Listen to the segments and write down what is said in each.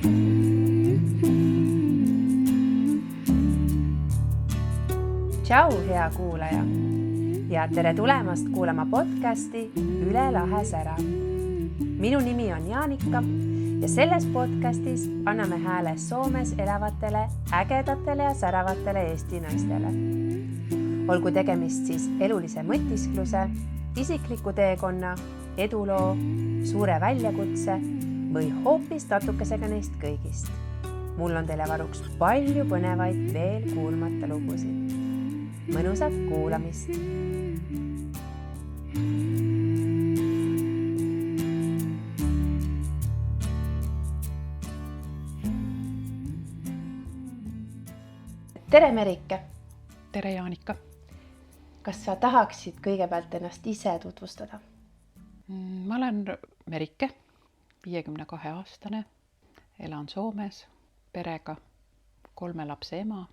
Tšau, hea kuulaja ja tere tulemast kuulama podcasti Üle lahe sära. Minu nimi on Jaanika ja selles podcastis anname hääle Soomes elavatele ägedatele ja säravatele Eesti naistele. Olgu tegemist siis elulise mõtiskluse, isikliku teekonna, eduloo, suure väljakutse või hoopis natukesega neist kõigist. Mul on teile varuks palju põnevaid veel kuulmata lugusid. Mõnusat kuulamist! Tere Merike! Tere Jaanika! Kas sa tahaksid kõigepealt ennast ise tutvustada? Ma olen Merike, 52-aastane, elan Soomes perega, 3 lapse ema.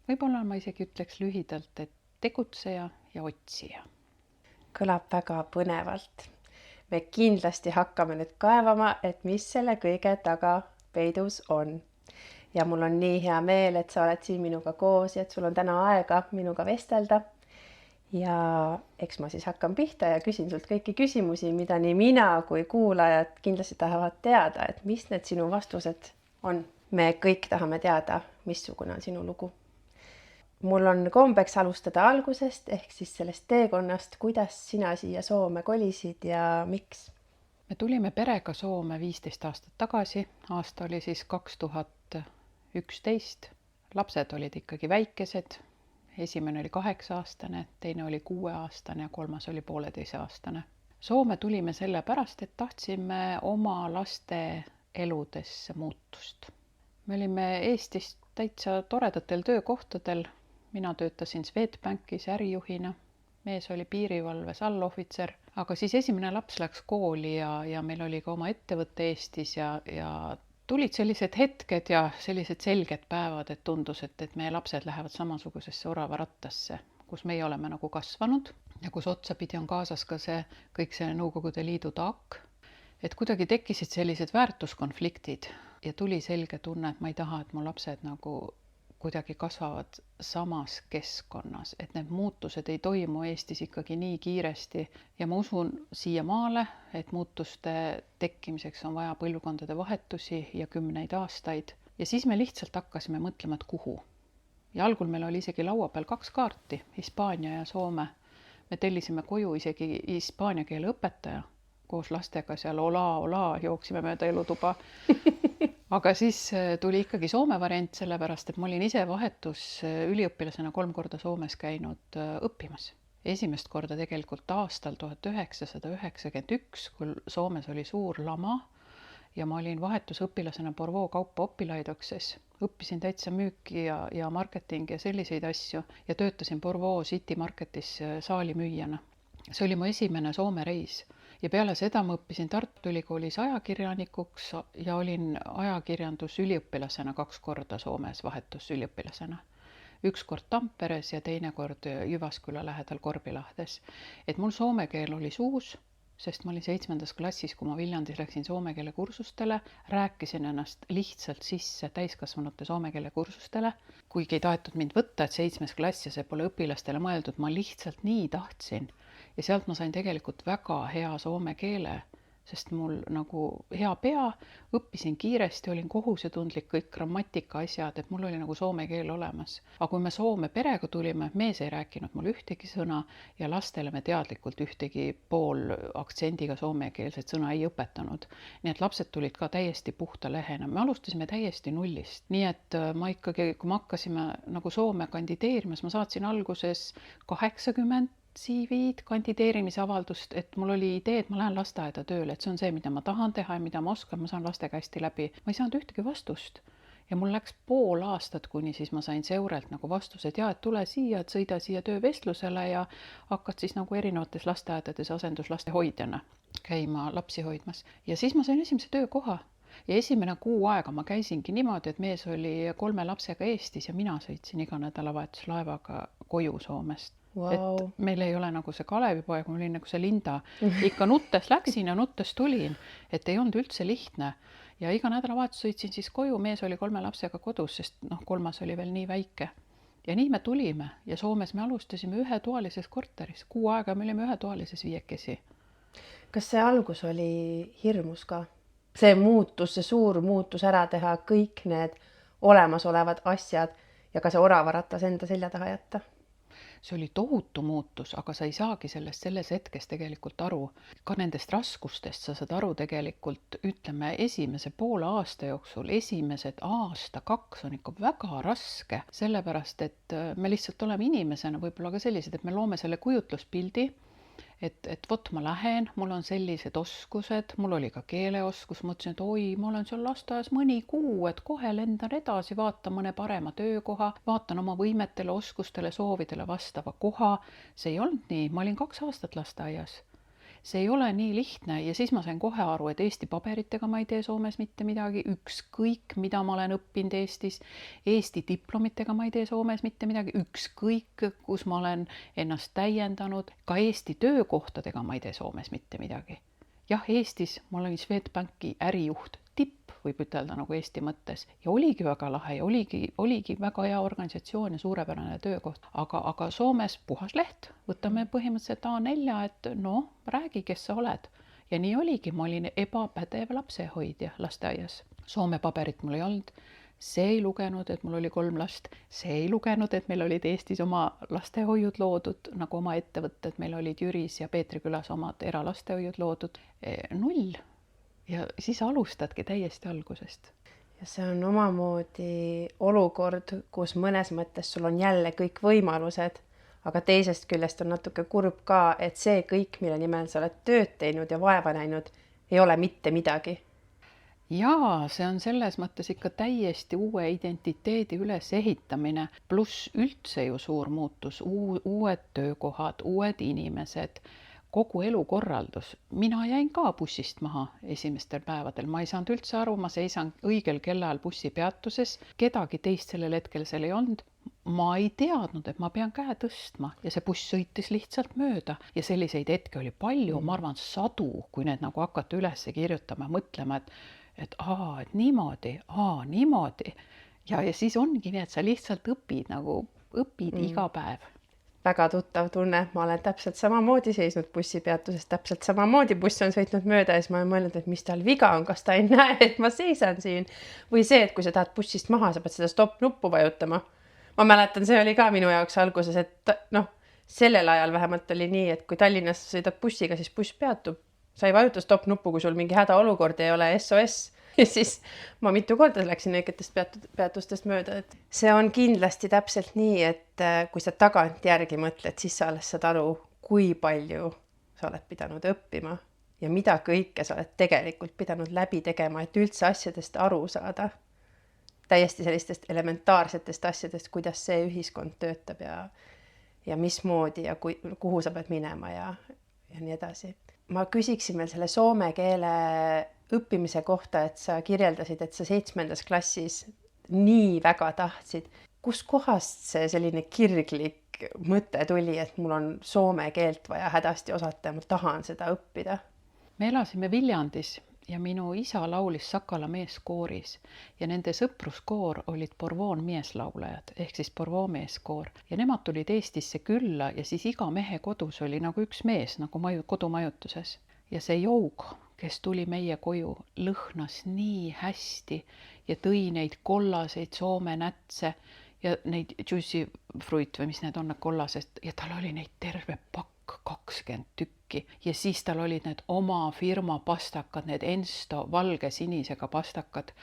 Võib-olla ma isegi ütleks lühidalt, et tegutseja ja otsija. Kõlab väga põnevalt. Me kindlasti hakkame nüüd kaevama, et mis selle kõige taga peidus on. Ja mul on nii hea meel, et sa oled siin minuga koos ja et sul on täna aega minuga vestelda. Ja eks ma siis hakkan pihta ja küsin sult kõiki küsimusi, mida nii mina kui kuulajad kindlasti tahavad teada, et mis need sinu vastused on. Me kõik tahame teada, missugune on sinu lugu. Mul on kombeks alustada algusest ehk siis sellest teekonnast, kuidas sina siia Soome kolisid ja miks? Me tulime perega Soome 15 aastat tagasi. Aasta oli siis 2011. Lapsed olid ikkagi väikesed. Esimene oli 8-aastane, teine oli 6-aastane ja 3 oli 1,5-aastane. Soome tulime sellepärast, et tahtsime oma laste eludesse muutust. Me olime Eestis täitsa toredatel töökohtadel. Mina töötasin Swedbankis ärijuhina, mees oli piirivalves allohvitser, aga siis esimene laps läks kooli ja meil oli ka oma ettevõtte Eestis ja tulid sellised hetked ja sellised selged päevad, et tundus, et meie lapsed lähevad samasugusesse oravarattasse, kus meie oleme nagu kasvanud ja kus otsapidi on kaasas ka kõik see Nõukogude Liidu taak, et kuidagi tekkisid sellised väärtuskonfliktid ja tuli selge tunne, et ma ei taha, et mu lapsed nagu kuidagi kasvavad samas keskkonnas, et need muutused ei toimu Eestis ikkagi nii kiiresti ja ma usun siiamaale, et muutuste tekkimiseks on vaja põlvkondade vahetusi ja 10 aastaid ja siis me lihtsalt hakkasime mõtlema, et kuhu. Ja algul meil oli isegi laua peal 2 kaarti, Hispaania ja Soome. Me tellisime koju isegi hispaania keele õpetaja koos lastega seal ola jooksime mööda elutuba. Aga siis tuli ikkagi Soome variant sellepärast, et ma olin ise vahetus üliõpilasena 3 korda Soomes käinud õppimas. Esimest korda tegelikult aastal 1991, kui Soomes oli suur lama ja ma olin vahetusõpilasena Porvoo kaupa Oppilaidokses. Õppisin täitsa müüki ja marketingi ja selliseid asju ja töötasin Porvoo City Marketis saalimüüjana. See oli mu esimene Soome reis. Ja peale seda ma õppisin Tartu Ülikoolis ajakirjanikuks ja olin ajakirjandusüliõpilasena 2 korda Soomes vahetusüliõpilasena. 1 kord Tamperes ja teine kord Jyväskylä lähedal Korbilahdes. Et mul soome keel oli suus, sest ma olin 7. klassis, kui ma Viljandis läksin soome keele kursustele, rääkisin ennast lihtsalt sisse täiskasvanute soome keele kursustele. Kuigi ei tahetud mind võtta, et 7. klass ja see pole õpilastele mõeldud, ma lihtsalt nii tahtsin. Ja sealt ma sain tegelikult väga hea soome keele, sest mul nagu hea pea, õppisin kiiresti, olin kohusetundlik kõik grammatika asjad, et mul oli nagu soome keel olemas. Aga kui me Soome perega tulime, mees ei rääkinud mul ühtegi sõna ja lastele me teadlikult ühtegi pool aktsendiga soomekeelset sõna ei õpetanud. Nii et lapsed tulid ka täiesti puhta lehena. Me alustasime täiesti nullist. Nii et ma ikkagi, kui me hakkasime nagu Soome kandideerimas, ma saatsin alguses 80 CV-d, kandideerimisavaldust, et mul oli idee, et ma lähen lasteaeda tööle, et see on see, mida ma tahan teha ja mida ma oskan, ma saan lastega hästi läbi. Ma ei saanud ühtegi vastust ja mul läks 0,5 aastat, kuni siis ma sain Seurelt nagu vastused, et tule siia, et sõida siia töövestlusele ja hakkad siis nagu erinevates lasteaedades asenduslaste hoidjana käima lapsi hoidmas. Ja siis ma sain esimese töökoha ja esimene kuu aega ma käisingi niimoodi, et mees oli 3 lapsega Eestis ja mina sõitsin iga nädalavahetus laevaga koju Soomest. Wow. Et meil ei ole nagu see Kalevipoeg, mul oli nagu see Linda. Ikka nuttes läksin ja nuttes tulin, et ei olnud üldse lihtne. ja iga nädalavahetus sõitsin siis koju, mees oli 3 lapsega kodus, sest 3. oli veel nii väike. Ja nii me tulime ja Soomes me alustasime ühetoalises korteris. 6 aega me olime ühetoalises 5. Kas see algus oli hirmus ka? See muutus, see suur muutus ära teha, kõik need olemasolevad asjad ja ka see oravaratas enda selja taha jätta? See oli tohutu muutus, aga sa ei saagi sellest selles hetkes tegelikult aru. Ka nendest raskustest sa saad aru tegelikult, ütleme, esimese poole aasta jooksul, esimesed aasta, 2 on ikka väga raske, sellepärast, et me lihtsalt oleme inimesena võib-olla ka sellised, et me loome selle kujutluspildi, et vot ma lähen, mul on sellised oskused, mul oli ka keeleoskus, mõtlesin, et oi, ma olen seal lasteaias mõni kuu, et kohe lendan edasi, vaatan mõne parema töökoha, vaatan oma võimetele, oskustele, soovidele vastava koha. See ei olnud nii, ma olin 2 aastat lasteaias. See ei ole nii lihtne ja siis ma sain kohe aru, et Eesti paberitega ma ei tee Soomes mitte midagi, ükskõik mida ma olen õppinud Eestis, Eesti diplomitega ma ei tee Soomes mitte midagi, ükskõik kus ma olen ennast täiendanud, ka Eesti töökohtadega ma ei tee Soomes mitte midagi. Jah, Eestis ma olin Swedbanki ärijuht, tipp võib ütelda nagu Eesti mõttes ja oligi väga lahe ja oligi väga hea organisatsioon ja suurepärane töökoht, aga Soomes puhas leht, võtame põhimõtteliselt A4, et räägi, kes sa oled. Ja nii oligi, ma olin ebapädev lapsehoidja lasteaias. Soome paberit mul ei olnud, see ei lugenud, et mul oli 3 last, see ei lugenud, et meil olid Eestis oma lastehoiud loodud, nagu oma ettevõtted, meil olid Jüris ja Peetrikülas omad eralastehoiud loodud, 0. Ja siis alustadki täiesti algusest. Ja see on omamoodi olukord, kus mõnes mõttes sul on jälle kõik võimalused, aga teisest küljest on natuke kurb ka, et see kõik, mille nimel sa oled tööd teinud ja vaeva näinud, ei ole mitte midagi. Jaa, see on selles mõttes ikka täiesti uue identiteedi ülesehitamine, pluss üldse ju suur muutus, uued töökohad, uued inimesed, kogu elukorraldus. Mina jäin ka bussist maha esimestel päevadel. Ma ei saanud üldse aru, ma seisan õigel kellaajal bussipeatuses. Kedagi teist sellel hetkel seal ei olnud. Ma ei teadnud, et ma pean käe tõstma ja see buss sõitis lihtsalt mööda. Ja selliseid hetke oli palju, ma arvan 100, kui need nagu hakata üles kirjutama, mõtlema, et niimoodi. Ja siis ongi nii, et sa lihtsalt õpid iga päev. Väga tuttav tunne, ma olen täpselt samamoodi seisnud bussipeatuses, täpselt samamoodi buss on sõitnud mööda ja siis ma olen mõelnud, et mis tal viga on, kas ta ei näe, et ma seisan siin. Või see, et kui sa tahad bussist maha, sa pead seda stop-nuppu vajutama. Ma mäletan, see oli ka minu jaoks alguses, et sellel ajal vähemalt oli nii, et kui Tallinnas sõidad bussiga, siis buss peatub. Sa ei vajuta stop-nuppu, kui sul mingi hädaolukord ei ole SOS. Ja siis ma mitu korda läksin õigetest peatustest mööda. See on kindlasti täpselt nii, et kui sa tagant järgi mõtled, siis sa alles saad aru, kui palju sa oled pidanud õppima ja mida kõike sa oled tegelikult pidanud läbi tegema, et üldse asjadest aru saada. Täiesti sellistest elementaarsetest asjadest, kuidas see ühiskond töötab ja mismoodi ja kuhu sa pead minema ja nii edasi. Ma küsiksin veel selle soome keele õppimise kohta, et sa kirjeldasid, et sa 7. klassis nii väga tahtsid. Kus kohast see selline kirglik mõte tuli, et mul on soome keelt vaja hädasti osata ja ma tahan seda õppida? Me elasime Viljandis ja minu isa laulis Sakala meeskooris ja nende sõpruskoor olid Porvoon meeslaulajad ehk siis Porvoo meeskoor ja nemad tulid Eestisse külla ja siis iga mehe kodus oli nagu üks mees nagu kodumajutuses ja see joug, kes tuli meie koju, lõhnas nii hästi ja tõi neid kollaseid soome nätse ja neid juicy fruit või mis need on, need kollased ja tal oli neid terve pakk, 20 tükki ja siis tal olid need oma firma pastakad, need Ensto valge-sinisega pastakad,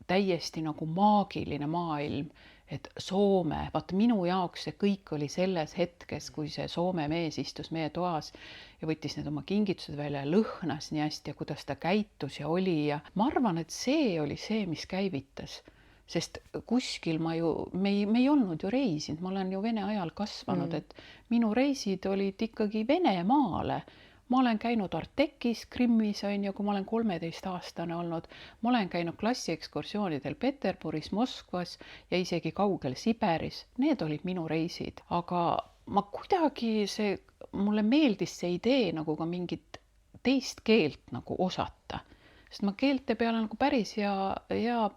täiesti nagu maagiline maailm, et Soome, vaat minu jaoks see kõik oli selles hetkes, kui see Soome mees istus meie toas ja võttis need oma kingitused välja ja lõhnas nii hästi ja kuidas ta käitus ja oli ja ma arvan, et see oli see, mis käivitas. Sest kuskil me ei olnud ju reisinud, ma olen ju Vene ajal kasvanud, et minu reisid olid ikkagi Venemaale. Ma olen käinud Artekis, Krimmis, kui ma olen 13-aastane olnud. Ma olen käinud klassiekskursioonidel Peterburis, Moskvas ja isegi kaugel Siberis. Need olid minu reisid, aga ma kuidagi mulle meeldis see idee nagu ka mingit teist keelt nagu osata. sest ma keelte peale nagu päris ja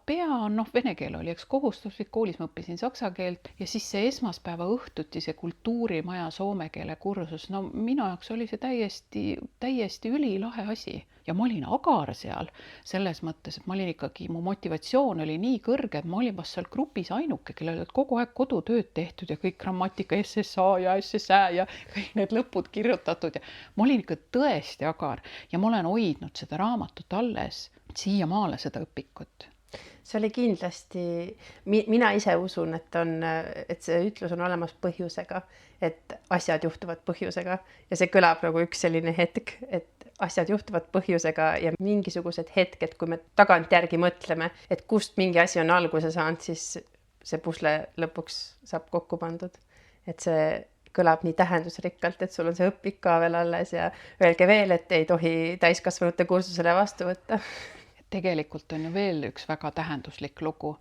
pean, noh, vene keel oli, eks kohustuslik, koolis ma õppisin saksa keelt ja siis see esmaspäeva õhtuti see kultuurimaja soome keele kursus, no minu jaoks oli see täiesti ülilahe asi. Ja ma olin agar seal selles mõttes, et ma olin ikkagi, mu motivatsioon oli nii kõrge, et ma olin vast seal grupis ainuke, kellel olid kogu aeg kodutööd tehtud ja kõik grammatika SSA ja SSÄ ja kõik need lõpud kirjutatud ja ma olin ikka tõesti agar ja ma olen hoidnud seda raamatut alles siiamaale seda õpikut. See oli kindlasti, mina ise usun, et see ütlus on olemas põhjusega, et asjad juhtuvad põhjusega ja see kõlab nagu üks selline hetk, et asjad juhtuvad põhjusega ja mingisugused hetked, kui me tagantjärgi mõtleme, et kust mingi asi on alguse saanud, siis see pusle lõpuks saab kokku pandud. Et see kõlab nii tähendusrikkalt, et sul on see õpik ka veel alles ja öelge veel, et ei tohi täiskasvanute kursusele vastu võtta. Tegelikult on ju veel üks väga tähenduslik lugu.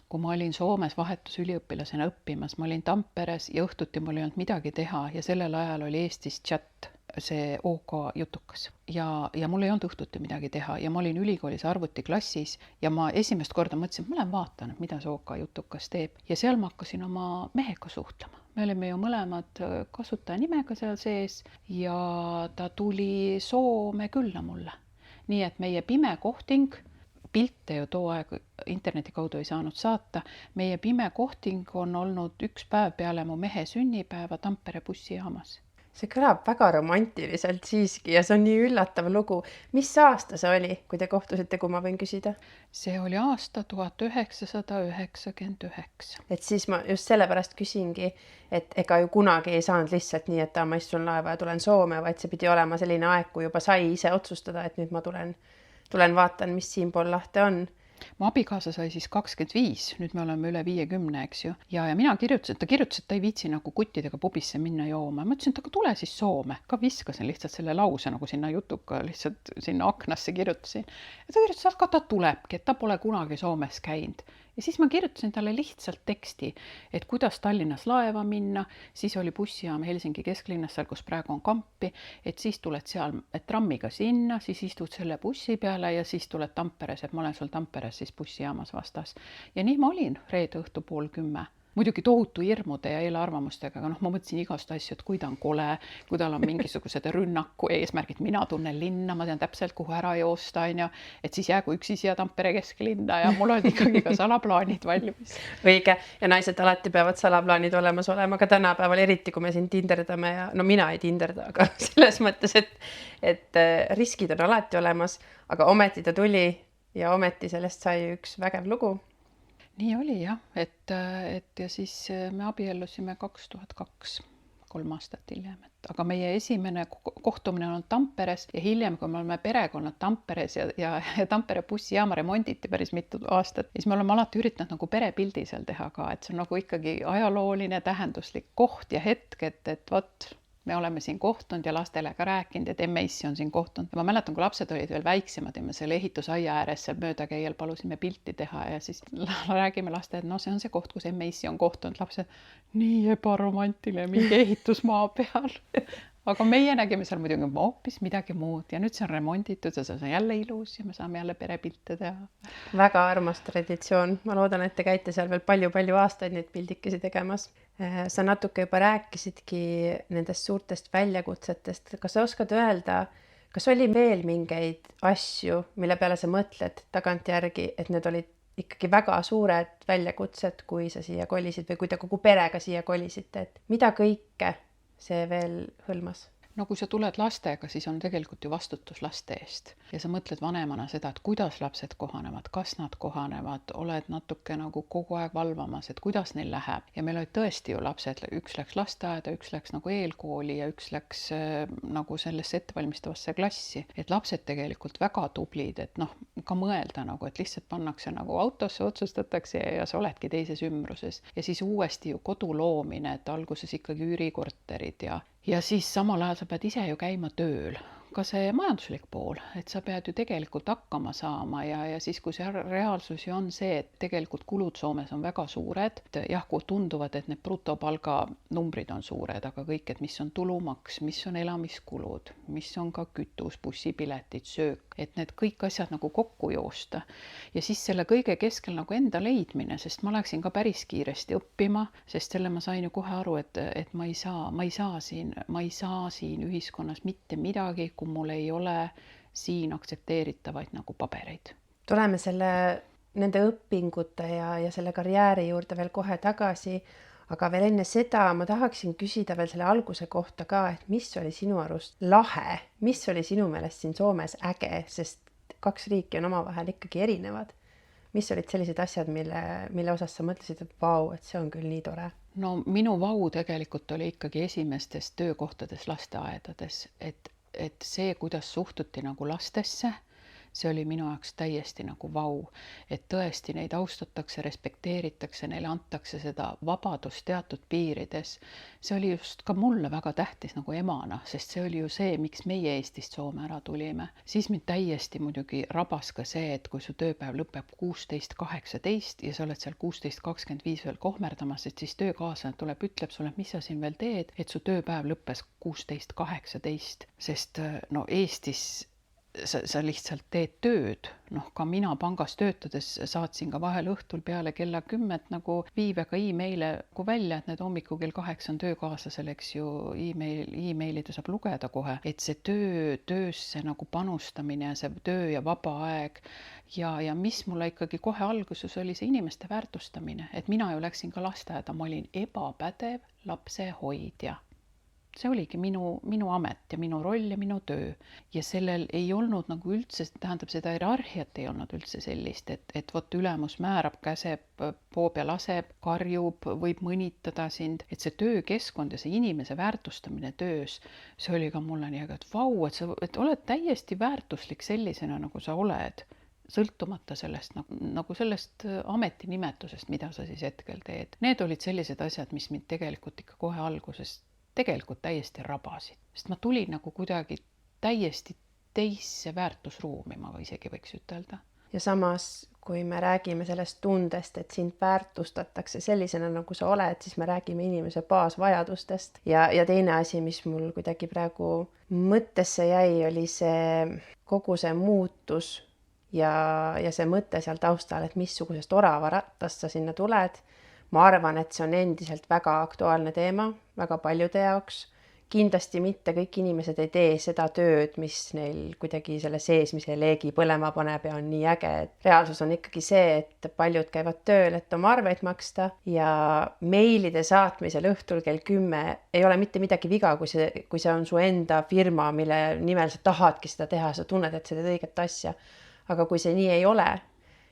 Kui ma olin Soomes vahetusüliõpilasena õppimas, ma olin Tamperes ja õhtuti mul ei olnud midagi teha ja sellel ajal oli Eestis chat, see OK jutukas. Ja mul ei olnud õhtuti midagi teha ja ma olin ülikoolis arvutiklassis ja ma esimest korda mõtlesin, et ma lähen vaatan, mida see OK jutukas teeb. Ja seal ma hakkasin oma mehega suhtlema. Me olime ju mõlemad kasutajanimega seal sees ja ta tuli Soome külla mulle. Nii et meie pime kohting, pilte ju too aeg interneti kaudu ei saanud saata, meie pime kohting on olnud üks päev peale mu mehe sünnipäeva Tampere bussijaamas. See kõlab väga romantiliselt siiski ja see on nii üllatav lugu. Mis aasta see oli, kui te kohtusite, kui ma võin küsida? See oli aasta 1999. Et siis ma just sellepärast küsingi, et ega ju kunagi ei saanud lihtsalt nii, et ma istun laeva ja tulen Soome, vaid see pidi olema selline aeg, kui juba sai ise otsustada, et nüüd ma tulen vaatan, mis siinpool lahte on. Mu abikaasa sai siis 25, nüüd me oleme üle 50, eks ju. Ja mina kirjutasin, ta ei viitsi nagu kuttidega pubisse minna jooma. Ma ütlesin, et aga tule siis Soome. Ka viskasin lihtsalt selle lause nagu sinna jutuka, lihtsalt sinna aknasse kirjutasin. Ja ta kirjutas, aga ta tulebki, et ta pole kunagi Soomes käinud. Ja siis ma kirjutasin talle lihtsalt teksti, et kuidas Tallinnas laeva minna, siis oli bussijaam Helsingi kesklinnas, seal kus praegu on kampi, et siis tuled seal trammiga sinna, siis istud selle bussi peale ja siis tuled Tamperes, et ma olen sul Tamperes siis bussijaamas vastas. Ja nii ma olin reede õhtu 9:30. Muidugi tohutu hirmude ja eelarvamustega, aga ma mõtlesin igast asju, et kui ta on kole, kui tal on mingisugused rünnaku eesmärgid, mina tunnen linna, ma tean täpselt, kuhu ära joosta, et siis jäägu üksi siia Tampere kesklinna ja mul olid ikkagi ka salaplaanid valmis. Õige, ja naised alati peavad salaplaanid olemas olema, ka tänapäeval, eriti kui me siin tinderdame ja no mina ei tinderda, aga selles mõttes, et riskid on alati olemas, aga ometi ta tuli ja ometi sellest sai üks vägev lugu. Nii oli jah, et ja siis me abiellusime 2002, 3 aastat hiljem. Aga meie esimene kohtumine on Tamperes ja hiljem, kui me oleme perekonnad Tamperes ja Tampere bussijaama remonditi päris mitu aastat, siis me oleme alati üritanud nagu perepildi seal teha ka, et see on nagu ikkagi ajalooline, tähenduslik koht ja hetk, et vot me oleme siin kohtunud ja lastele ka rääkinud, et Emmeissi on siin kohtunud. Ja ma mäletan, kui lapsed olid veel väiksemad ja me selle ehitusaia ääres seal mööda käiel palusime pilti teha ja siis räägime laste, et no see on see koht, kus Emmeissi on kohtunud. Lapsed, nii ebaromantiline, mingi ehitusmaa peal. Aga meie nägime seal muidugi hoopis midagi muud ja nüüd see on remonditud ja see on jälle ilus ja me saame jälle perepilte teha. Väga armas traditsioon. Ma loodan, et te käite seal veel palju-palju aastaid neid pildikesi tegemas. Sa natuke juba rääkisidki nendest suurtest väljakutsetest. Kas sa oskad öelda, kas oli veel mingeid asju, mille peale sa mõtled tagantjärgi, et need olid ikkagi väga suured väljakutsed, kui sa siia kolisid või kui te kogu perega siia kolisite, et mida kõike see veel hõlmas? No kui sa tuled lastega, siis on tegelikult ju vastutus laste eest. Ja sa mõtled vanemana seda, et kuidas lapsed kohanevad, kas nad kohanevad, oled natuke nagu kogu aeg valvamas, et kuidas neil läheb. Ja meil olid tõesti ju lapsed, üks läks lasteaeda, üks läks nagu eelkooli ja üks läks nagu sellesse ettevalmistavasse klassi. Et lapsed tegelikult väga tublid, et noh, ka mõelda nagu, et lihtsalt pannakse nagu autosse, otsustatakse ja sa oledki teises ümbruses. Ja siis uuesti ju kodu loomine, et alguses ikkagi üürikorterid ja siis samal ajal sa pead ise ju käima tööl. ka see majanduslik pool, et sa pead ju tegelikult hakkama saama ja siis, kui see reaalsus ju on see, et tegelikult kulud Soomes on väga suured, jah, kui tunduvad, et need brutopalga numbrid on suured, aga kõik, et mis on tulumaks, mis on elamiskulud, mis on ka kütus, bussipiletid, söök, et need kõik asjad nagu kokku joosta. Ja siis selle kõige keskel nagu enda leidmine, sest ma läksin ka päris kiiresti õppima, sest selle ma sain ju kohe aru, et ma ei saa siin ühiskonnas mitte midagi, kui mul ei ole siin aktsepteeritavaid nagu pabereid. Tuleme nende õpingute ja selle karjääri juurde veel kohe tagasi, aga veel enne seda ma tahaksin küsida veel selle alguse kohta ka, et mis oli sinu arust lahe, mis oli sinu meelest siin Soomes äge, sest 2 riiki on omavahel ikkagi erinevad. Mis olid sellised asjad, mille osas sa mõtlesid, et vau, et see on küll nii tore? No minu vau tegelikult oli ikkagi esimestes töökohtades lasteaedades, et see, kuidas suhtuti nagu lastesse, see oli minu jaoks täiesti nagu vau, et tõesti neid austatakse, respekteeritakse, neile antakse seda vabadust teatud piirides. See oli just ka mulle väga tähtis nagu emana, sest see oli ju see, miks meie Eestist Soome ära tulime. Siis mind täiesti muidugi rabas ka see, et kui su tööpäev lõpeb 16:18 ja sa oled seal 16:25 veel kohmerdamas, et siis töökaaslane tuleb, ütleb sulle, mis sa siin veel teed, et su tööpäev lõppes 16:18, sest no Eestis sa lihtsalt teed tööd. Noh, ka mina pangas töötades saatsin ka vahel õhtul peale kella 10 nagu viivega e-maile välja, et need hommiku kell 8 on töökaaslasel, eks ju, e-mailid saab lugeda kohe, et see töösse nagu panustamine, see töö ja vaba aeg ja mis mulle ikkagi kohe alguses oli see inimeste väärtustamine, et mina ju läksin ka lasteaeda, ma olin ebapädev lapsehoidja. See oligi minu amet ja minu roll ja minu töö. Ja sellel ei olnud nagu üldse, tähendab seda hierarhiat ei olnud üldse sellist, et vot ülemus määrab, käseb, poob ja laseb, karjub, võib mõnitada sind, et see töökeskkond ja see inimese väärtustamine töös, see oli ka mulle nii, et vau, et oled täiesti väärtuslik sellisena, nagu sa oled, sõltumata sellest nagu sellest ametinimetusest, mida sa siis hetkel teed. Need olid sellised asjad, mis mind tegelikult ikka kohe algusest tegelikult täiesti rabasid, sest ma tulin nagu kuidagi täiesti teisse väärtusruumi, ma isegi võiks ütelda. Ja samas, kui me räägime sellest tundest, et sind väärtustatakse sellisena, nagu sa oled, siis me räägime inimese baasvajadustest. Ja teine asi, mis mul kuidagi praegu mõttesse jäi, oli see kogu see muutus ja see mõte seal taustal, et missugusest oravarattast sa sinna tuled. Ma arvan, et see on endiselt väga aktuaalne teema, väga paljude jaoks. Kindlasti mitte kõik inimesed ei tee seda tööd, mis neil kuidagi selle seesmise leegi põlema paneb ja on nii äge. Reaalsus on ikkagi see, et paljud käivad tööl, et oma arveid maksta ja meilide saatmisel õhtul kell 10 ei ole mitte midagi viga, kui see on su enda firma, mille nimel sa tahadki seda teha, sa tunned, et sa teed õiget asja. Aga kui see nii ei ole,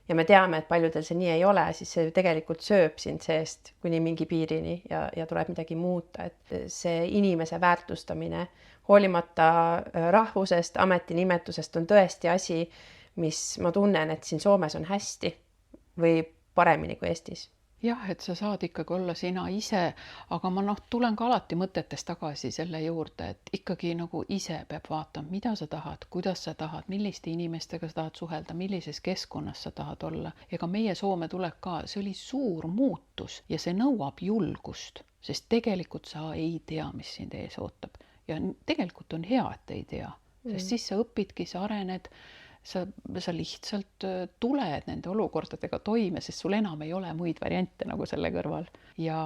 ja me teame, et paljudel see nii ei ole, siis see tegelikult sööb sind seest kuni mingi piirini ja tuleb midagi muuta. Et see inimese väärtustamine hoolimata rahvusest, ametinimetusest on tõesti asi, mis ma tunnen, et siin Soomes on hästi või paremini kui Eestis. Jah, et sa saad ikkagi olla sina ise, aga ma tulen ka alati mõtetes tagasi selle juurde, et ikkagi nagu ise peab vaatama, mida sa tahad, kuidas sa tahad, milliste inimestega sa tahad suhelda, millises keskkonnas sa tahad olla. Ega meie Soome tulek ka, see oli suur muutus ja see nõuab julgust, sest tegelikult sa ei tea, mis sind ees ootab. Ja tegelikult on hea, et ei tea, sest siis sa õpidki, sa arened, sa lihtsalt tuled nende olukordadega toime, sest sul enam ei ole muid variante nagu selle kõrval. Ja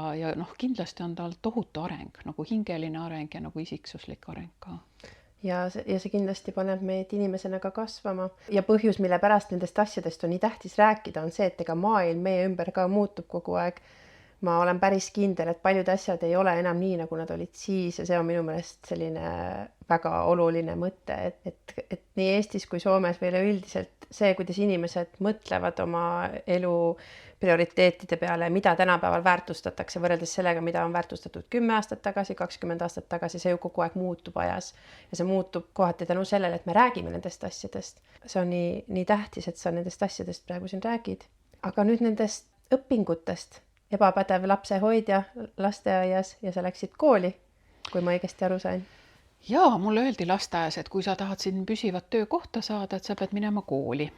kindlasti on tal tohutu areng, nagu hingeline areng ja nagu isiksuslik areng ka. Ja see kindlasti paneb meid inimesena ka kasvama. Ja põhjus, mille pärast nendest asjadest on nii tähtis rääkida, on see, et ega maailm meie ümber ka muutub kogu aeg. Ma olen päris kindel, et paljud asjad ei ole enam nii, nagu nad olid siis ja see on minu meelest selline väga oluline mõte, et nii Eestis kui Soomes või üleüldiselt see, kuidas inimesed mõtlevad oma elu prioriteetide peale, mida tänapäeval väärtustatakse võrreldes sellega, mida on väärtustatud 10 aastat tagasi, 20 aastat tagasi, see ju kogu aeg muutub ajas. Ja see muutub kohati tänu sellele, et me räägime nendest asjadest. See on nii tähtis, et sa nendest asjadest praegu siin räägid. Aga nüüd nendest õpingutest. Ebapädev lapsehoidja lasteaias ja sa läksid kooli, kui ma õigesti aru sain. Jaa, mulle öeldi lasteaias, et kui sa tahad siin püsivat töökohta saada, et sa pead minema kooli.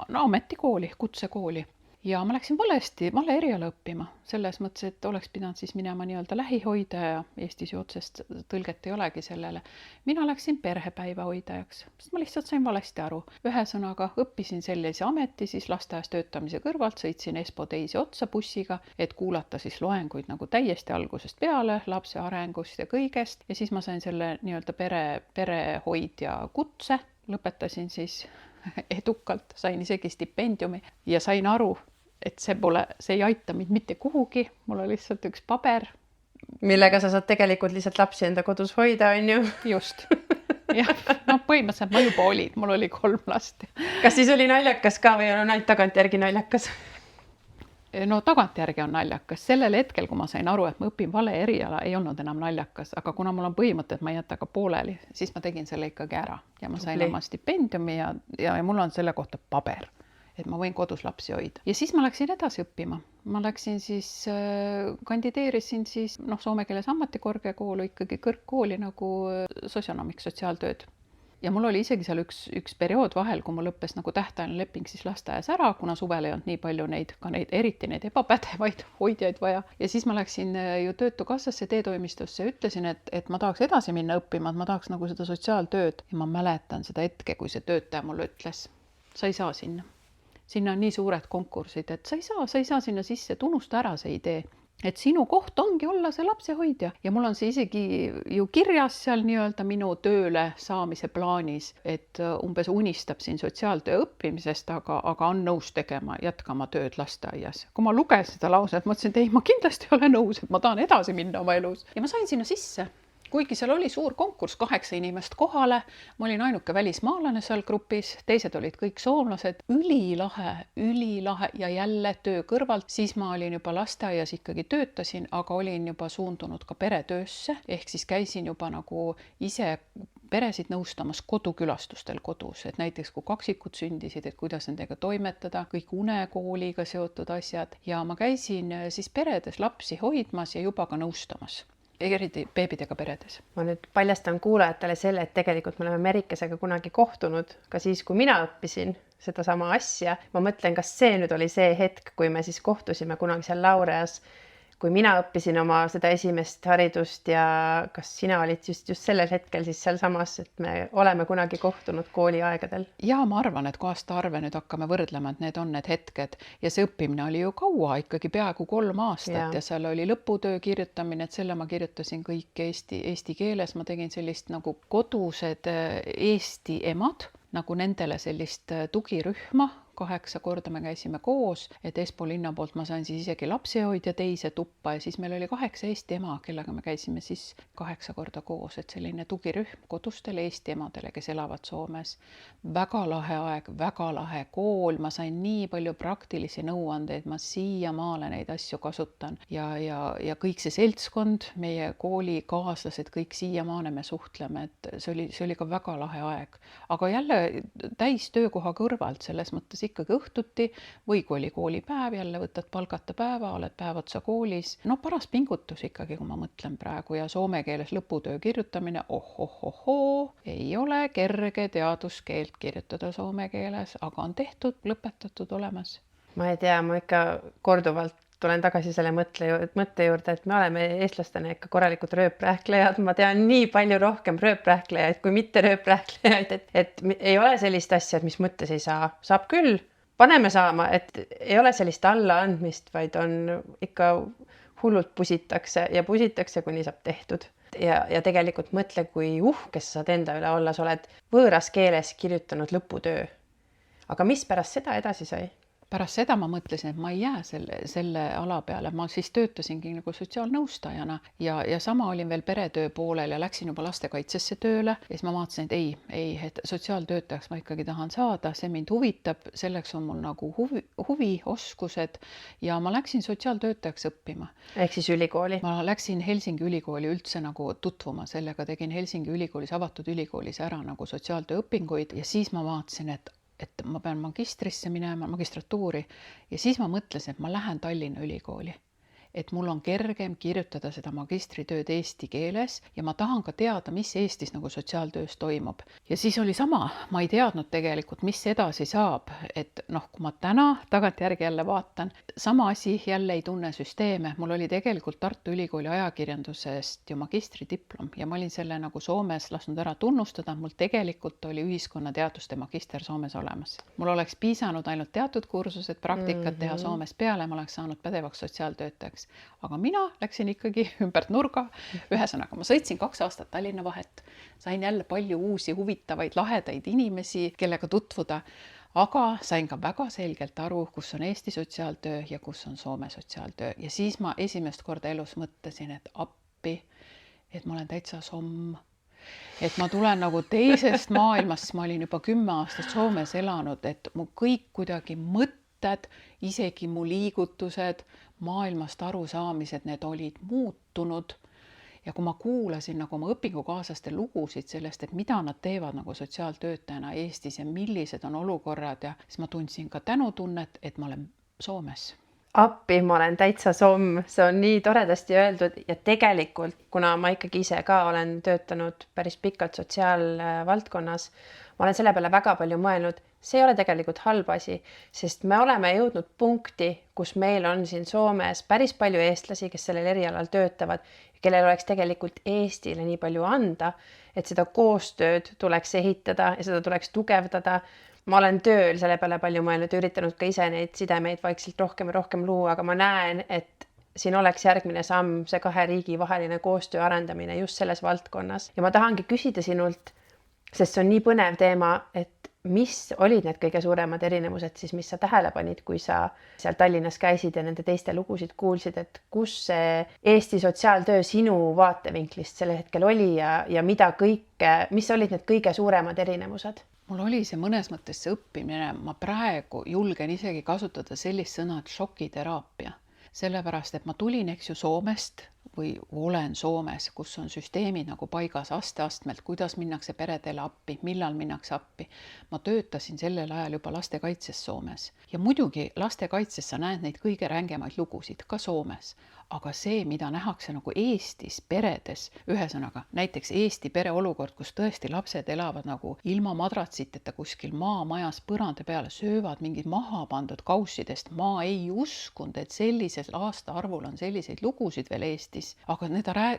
No ametikooli, kutsekooli. Ja ma läksin vale eriala õppima. Selles mõttes, et oleks pidanud siis minema nii-öelda lähihoidaja. Eestis ju otsest tõlget ei olegi sellele. Mina läksin perhepäevahoidajaks, sest ma lihtsalt sain valesti aru. Ühesõnaga õppisin sellise ameti siis lasteaias töötamise kõrvalt, sõitsin Espo teise otsa bussiga, et kuulata siis loenguid nagu täiesti algusest peale, lapse arengust ja kõigest. Ja siis ma sain selle nii-öelda perehoidja kutse, lõpetasin siis edukalt, sain isegi stipendiumi ja sain aru, et see ei aita mind mitte kuhugi, mul on lihtsalt üks paber. Millega sa saad tegelikult lihtsalt lapsi enda kodus hoida, on ju? Just. Jah, no põhimõtteliselt ma juba olin, mul oli 3 last. Kas siis oli naljakas ka või on ainult tagantjärgi naljakas? No tagantjärgi on naljakas. Sellel hetkel, kui ma sain aru, et ma õpin vale eriala, ei olnud enam naljakas, aga kuna mul on põhimõte, et ma ei jäta ka pooleli, siis ma tegin selle ikkagi ära ja ma sain oma stipendiumi ja mul on selle kohta paber, et ma võin kodus lapsi hoida. Ja siis ma läksin edasi õppima. Ma läksin siis, kandideerisin siis, soome keeles ammatikorkekoolu, ikkagi kõrgkooli nagu sosionomiks, sotsiaaltööd. Ja mul oli isegi seal üks periood vahel, kui mul lõppes nagu tähtajaline leping siis lasteaias ära, kuna suvel ei olnud nii palju eriti neid ebapädevaid hoidjaid vaja. Ja siis ma läksin ju Töötukassasse, teetoimistusse ja ütlesin, et ma tahaks edasi minna õppima, et ma tahaks nagu seda sotsiaaltööd. Ja ma mäletan seda hetke, kui see töötaja mulle ütles, sa ei saa sinna. Sinna on nii suured konkursid, et sa ei saa sinna sisse, et unusta ära see idee. Et sinu koht ongi olla see lapsehoidja ja mul on see isegi ju kirjas seal nii-öelda minu tööle saamise plaanis, et umbes unistab siin sotsiaaltöö õppimisest, aga on nõus jätkama tööd lasteaias. Kui ma lugesin seda lauset, mõtlesin, et ei, ma kindlasti ei ole nõus, et ma tahan edasi minna oma elus. Ja ma sain sinna sisse. Kuigi seal oli suur konkurss, 8 inimest kohale, ma olin ainuke välismaalane seal grupis, teised olid kõik soomlased, ülilahe ja jälle töö kõrvalt, siis ma olin juba lasteaias ikkagi töötasin, aga olin juba suundunud ka peretöösse, ehk siis käisin juba nagu ise peresid nõustamas kodukülastustel kodus, et näiteks kui kaksikud sündisid, et kuidas nendega toimetada, kõik unekooliga seotud asjad ja ma käisin siis peredes lapsi hoidmas ja juba ka nõustamas. Eriti beebidega peredes. Ma nüüd paljastan kuulajatele selle, et tegelikult me oleme Merikesega kunagi kohtunud ka siis, kui mina õppisin seda sama asja. Ma mõtlen, kas see nüüd oli see hetk, kui me siis kohtusime kunagi seal Laureas, kui mina õppisin oma seda esimest haridust ja kas sina olid just sellel hetkel siis seal samas, et me oleme kunagi kohtunud kooliaegadel? Ja ma arvan, et kui aastaarve nüüd hakkame võrdlema, et need on need hetked ja see õppimine oli ju kaua, ikkagi peaaegu 3 aastat ja seal oli lõputöö kirjutamine, et selle ma kirjutasin kõik eesti keeles, ma tegin sellist nagu kodused eesti emad, nagu nendele sellist tugirühma, 8 korda me käisime koos, et Espo linna poolt ma sain siis isegi lapsehoidja teise tuppa ja siis meil oli 8 eesti ema, kellega me käisime siis 8 korda koos, et selline tugirühm kodustele eesti emadele, kes elavad Soomes. Väga lahe aeg, väga lahe kool, ma sain nii palju praktilisi nõuandeid, ma siiamaale neid asju kasutan ja kõik see seltskond, meie koolikaaslased, kõik siiamaane me suhtleme, et see oli ka väga lahe aeg. Aga jälle täis töökoha kõrvalt, selles mõttes ikkagi õhtuti või kui oli koolipäev, jälle võtad palgata päeva, oled päev otsa koolis. No paras pingutus ikkagi, kui ma mõtlen praegu ja soome keeles lõputöö kirjutamine, ei ole kerge teaduskeelt kirjutada soome keeles, aga on tehtud, lõpetatud, olemas. Ma ei tea, ma ikka korduvalt tulen tagasi selle mõtte juurde, et me oleme eestlastena ikka korralikud rööprähklejad. Ma tean nii palju rohkem rööprähklejaid kui mitte rööprähklejaid, et ei ole sellist asja, et mis mõttes ei saa. Saab küll, paneme saama, et ei ole sellist allaandmist, vaid on ikka hullult pusitakse, kuni saab tehtud. Ja tegelikult mõtle, kui uhkes saad enda üle olla, sa oled võõras keeles kirjutanud lõputöö. Aga mis pärast seda edasi sai? Pärast seda ma mõtlesin, et ma ei jää selle ala peale. Ma siis töötasingi nagu sotsiaalnõustajana ja sama olin veel peretöö poolel ja läksin juba lastekaitsesse tööle. Ja siis ma vaatasin, et et sotsiaaltöötajaks ma ikkagi tahan saada, see mind huvitab, selleks on mul nagu huvi, oskused ja ma läksin sotsiaaltöötajaks õppima. Ehk siis ülikooli? Ma läksin Helsingi ülikooli üldse nagu tutvuma sellega, tegin Helsingi ülikoolis, avatud ülikoolis ära nagu sotsiaaltöö õpinguid ja siis ma vaatasin, et ma pean magistrisse minema, magistratuuri ja siis ma mõtlesin, et ma lähen Tallinna ülikooli. et mul on kergem kirjutada seda magistritööd eesti keeles ja ma tahan ka teada, mis Eestis nagu sotsiaaltöös toimub. Ja siis oli sama, ma ei teadnud tegelikult, mis edasi saab, et noh, kui ma täna tagantjärgi jälle vaatan, sama asi, jälle ei tunne süsteeme. Mul oli tegelikult Tartu Ülikooli ajakirjandusest ju magistridiplom ja ma olin selle nagu Soomes lasknud ära tunnustada. Mul tegelikult oli ühiskonnateaduste magister Soomes olemas. Mul oleks piisanud ainult teatud kursused, praktikat teha Soomes peale, ma oleks saanud pädevaks sotsiaaltöötajaks. Aga mina läksin ikkagi ümbert nurga. Ühesõnaga, ma sõitsin 2 aastat Tallinna vahet. Sain jälle palju uusi huvitavaid, lahedaid inimesi, kellega tutvuda. Aga sain ka väga selgelt aru, kus on Eesti sotsiaaltöö ja kus on Soome sotsiaaltöö. Ja siis ma esimest korda elus mõtlesin, et appi, et ma olen täitsa somm. Et ma tulen nagu teisest maailmast, ma olin juba 10 aastat Soomes elanud, et mu kõik kuidagi mõtted, isegi mu liigutused, maailmast arusaamised, need olid muutunud. Ja kui ma kuulasin nagu oma õpingukaaslaste lugusid sellest, et mida nad teevad nagu sotsiaaltöötajana Eestis ja millised on olukorrad, ja siis ma tundsin ka tänutunnet, et ma olen Soomes. Appi, ma olen täitsa somm, see on nii toredasti öeldud ja tegelikult, kuna ma ikkagi ise ka olen töötanud päris pikalt sotsiaalvaldkonnas, ma olen selle peale väga palju mõelnud, see ei ole tegelikult halb asi, sest me oleme jõudnud punkti, kus meil on siin Soomes päris palju eestlasi, kes sellel erialal töötavad, kellel oleks tegelikult Eestile nii palju anda, et seda koostööd tuleks ehitada ja seda tuleks tugevdada. Ma olen tööl selle peale palju mõelnud ja üritanud ka ise neid sidemeid vaikselt rohkem ja rohkem luua, aga ma näen, et siin oleks järgmine samm see 2 riigi vaheline koostöö arendamine just selles valdkonnas. Ja ma tahangi küsida sinult, sest see on nii põnev teema, et mis olid need kõige suuremad erinevused siis, mis sa tähele panid, kui sa seal Tallinnas käisid ja nende teiste lugusid kuulsid, et kus see Eesti sotsiaaltöö sinu vaatevinklist sel hetkel oli ja mida kõike, mis olid need kõige suuremad erinevused? Mul oli see mõnes mõttes see õppimine, ma praegu julgen isegi kasutada sellist sõna, et šokiteraapia. Sellepärast, et ma tulin, eks ju, Soomest või olen Soomes, kus on süsteemid nagu paigas asteastmelt, kuidas minnakse peredele appi, millal minnakse appi. Ma töötasin sellel ajal juba lastekaitses Soomes. Ja muidugi lastekaitses sa näed neid kõige rängemaid lugusid, ka Soomes. Aga see, mida nähakse nagu Eestis peredes, ühesõnaga, näiteks Eesti pere olukord, kus tõesti lapsed elavad nagu ilma madratsiteta kuskil maamajas põranda peale, söövad mingid maha pandud kaussidest. Ma ei uskunud, et sellisel aastaarvul on selliseid lugusid veel Eestis. Aga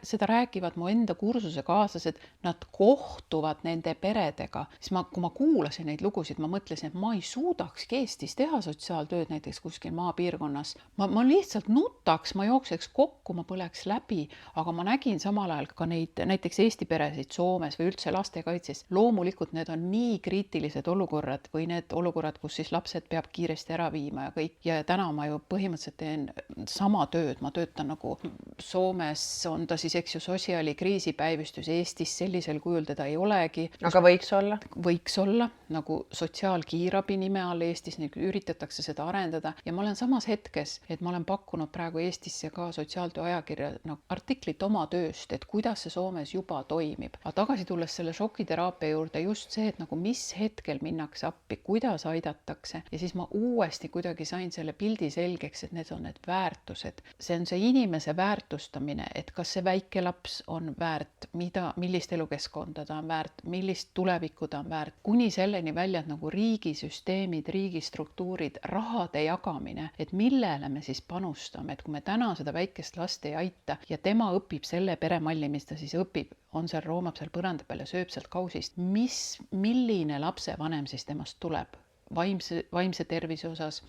seda räägivad mu enda kursuse kaaslased, nad kohtuvad nende peredega. Siis kui ma kuulasin neid lugusid, ma mõtlesin, et ma ei suudakski Eestis teha sotsiaaltööd näiteks kuskil maapiirkonnas. Ma lihtsalt nutaks, ma jookseks kokku, ma põleks läbi, aga ma nägin samal ajal ka neid näiteks Eesti peresid Soomes või üldse lastekaitses. Loomulikult need on nii kriitilised olukorrad või need olukorrad, kus siis lapsed peab kiiresti ära viima ja kõik. Ja täna ma ju põhimõtteliselt teen sama tööd, ma töötan nagu Soomes on ta siis, eks ju, sotsiaalikriisipäivystus, Eestis sellisel kujul teda ei olegi. Aga võiks olla? Võiks olla, nagu sotsiaalkiirabi nime all Eestis, üritatakse seda arendada ja ma olen samas hetkes, et ma olen pakkunud praegu Eestisse ka sotsiaaltöö ajakirja artiklit oma tööst, et kuidas see Soomes juba toimib. Aga tagasi tulles selle šokiteraapia juurde just see, et nagu mis hetkel minnakse appi, kuidas aidatakse ja siis ma uuesti kuidagi sain selle pildi selgeks, et need on need väärtused. See on see inimese väärtustamine, et kas see väike laps on väärt, millist elukeskkonda ta on väärt, millist tulevikku ta on väärt, kuni selleni välja, et nagu riigisüsteemid, riigistruktuurid, rahade jagamine, et millele me siis panustame, et kui me täna seda väikest last ei aita ja tema õpib selle peremalli, mis ta siis õpib, on seal, roomab seal põranda peal ja sööb sealt kausist, milline lapsevanem siis temast tuleb vaimse tervise osas,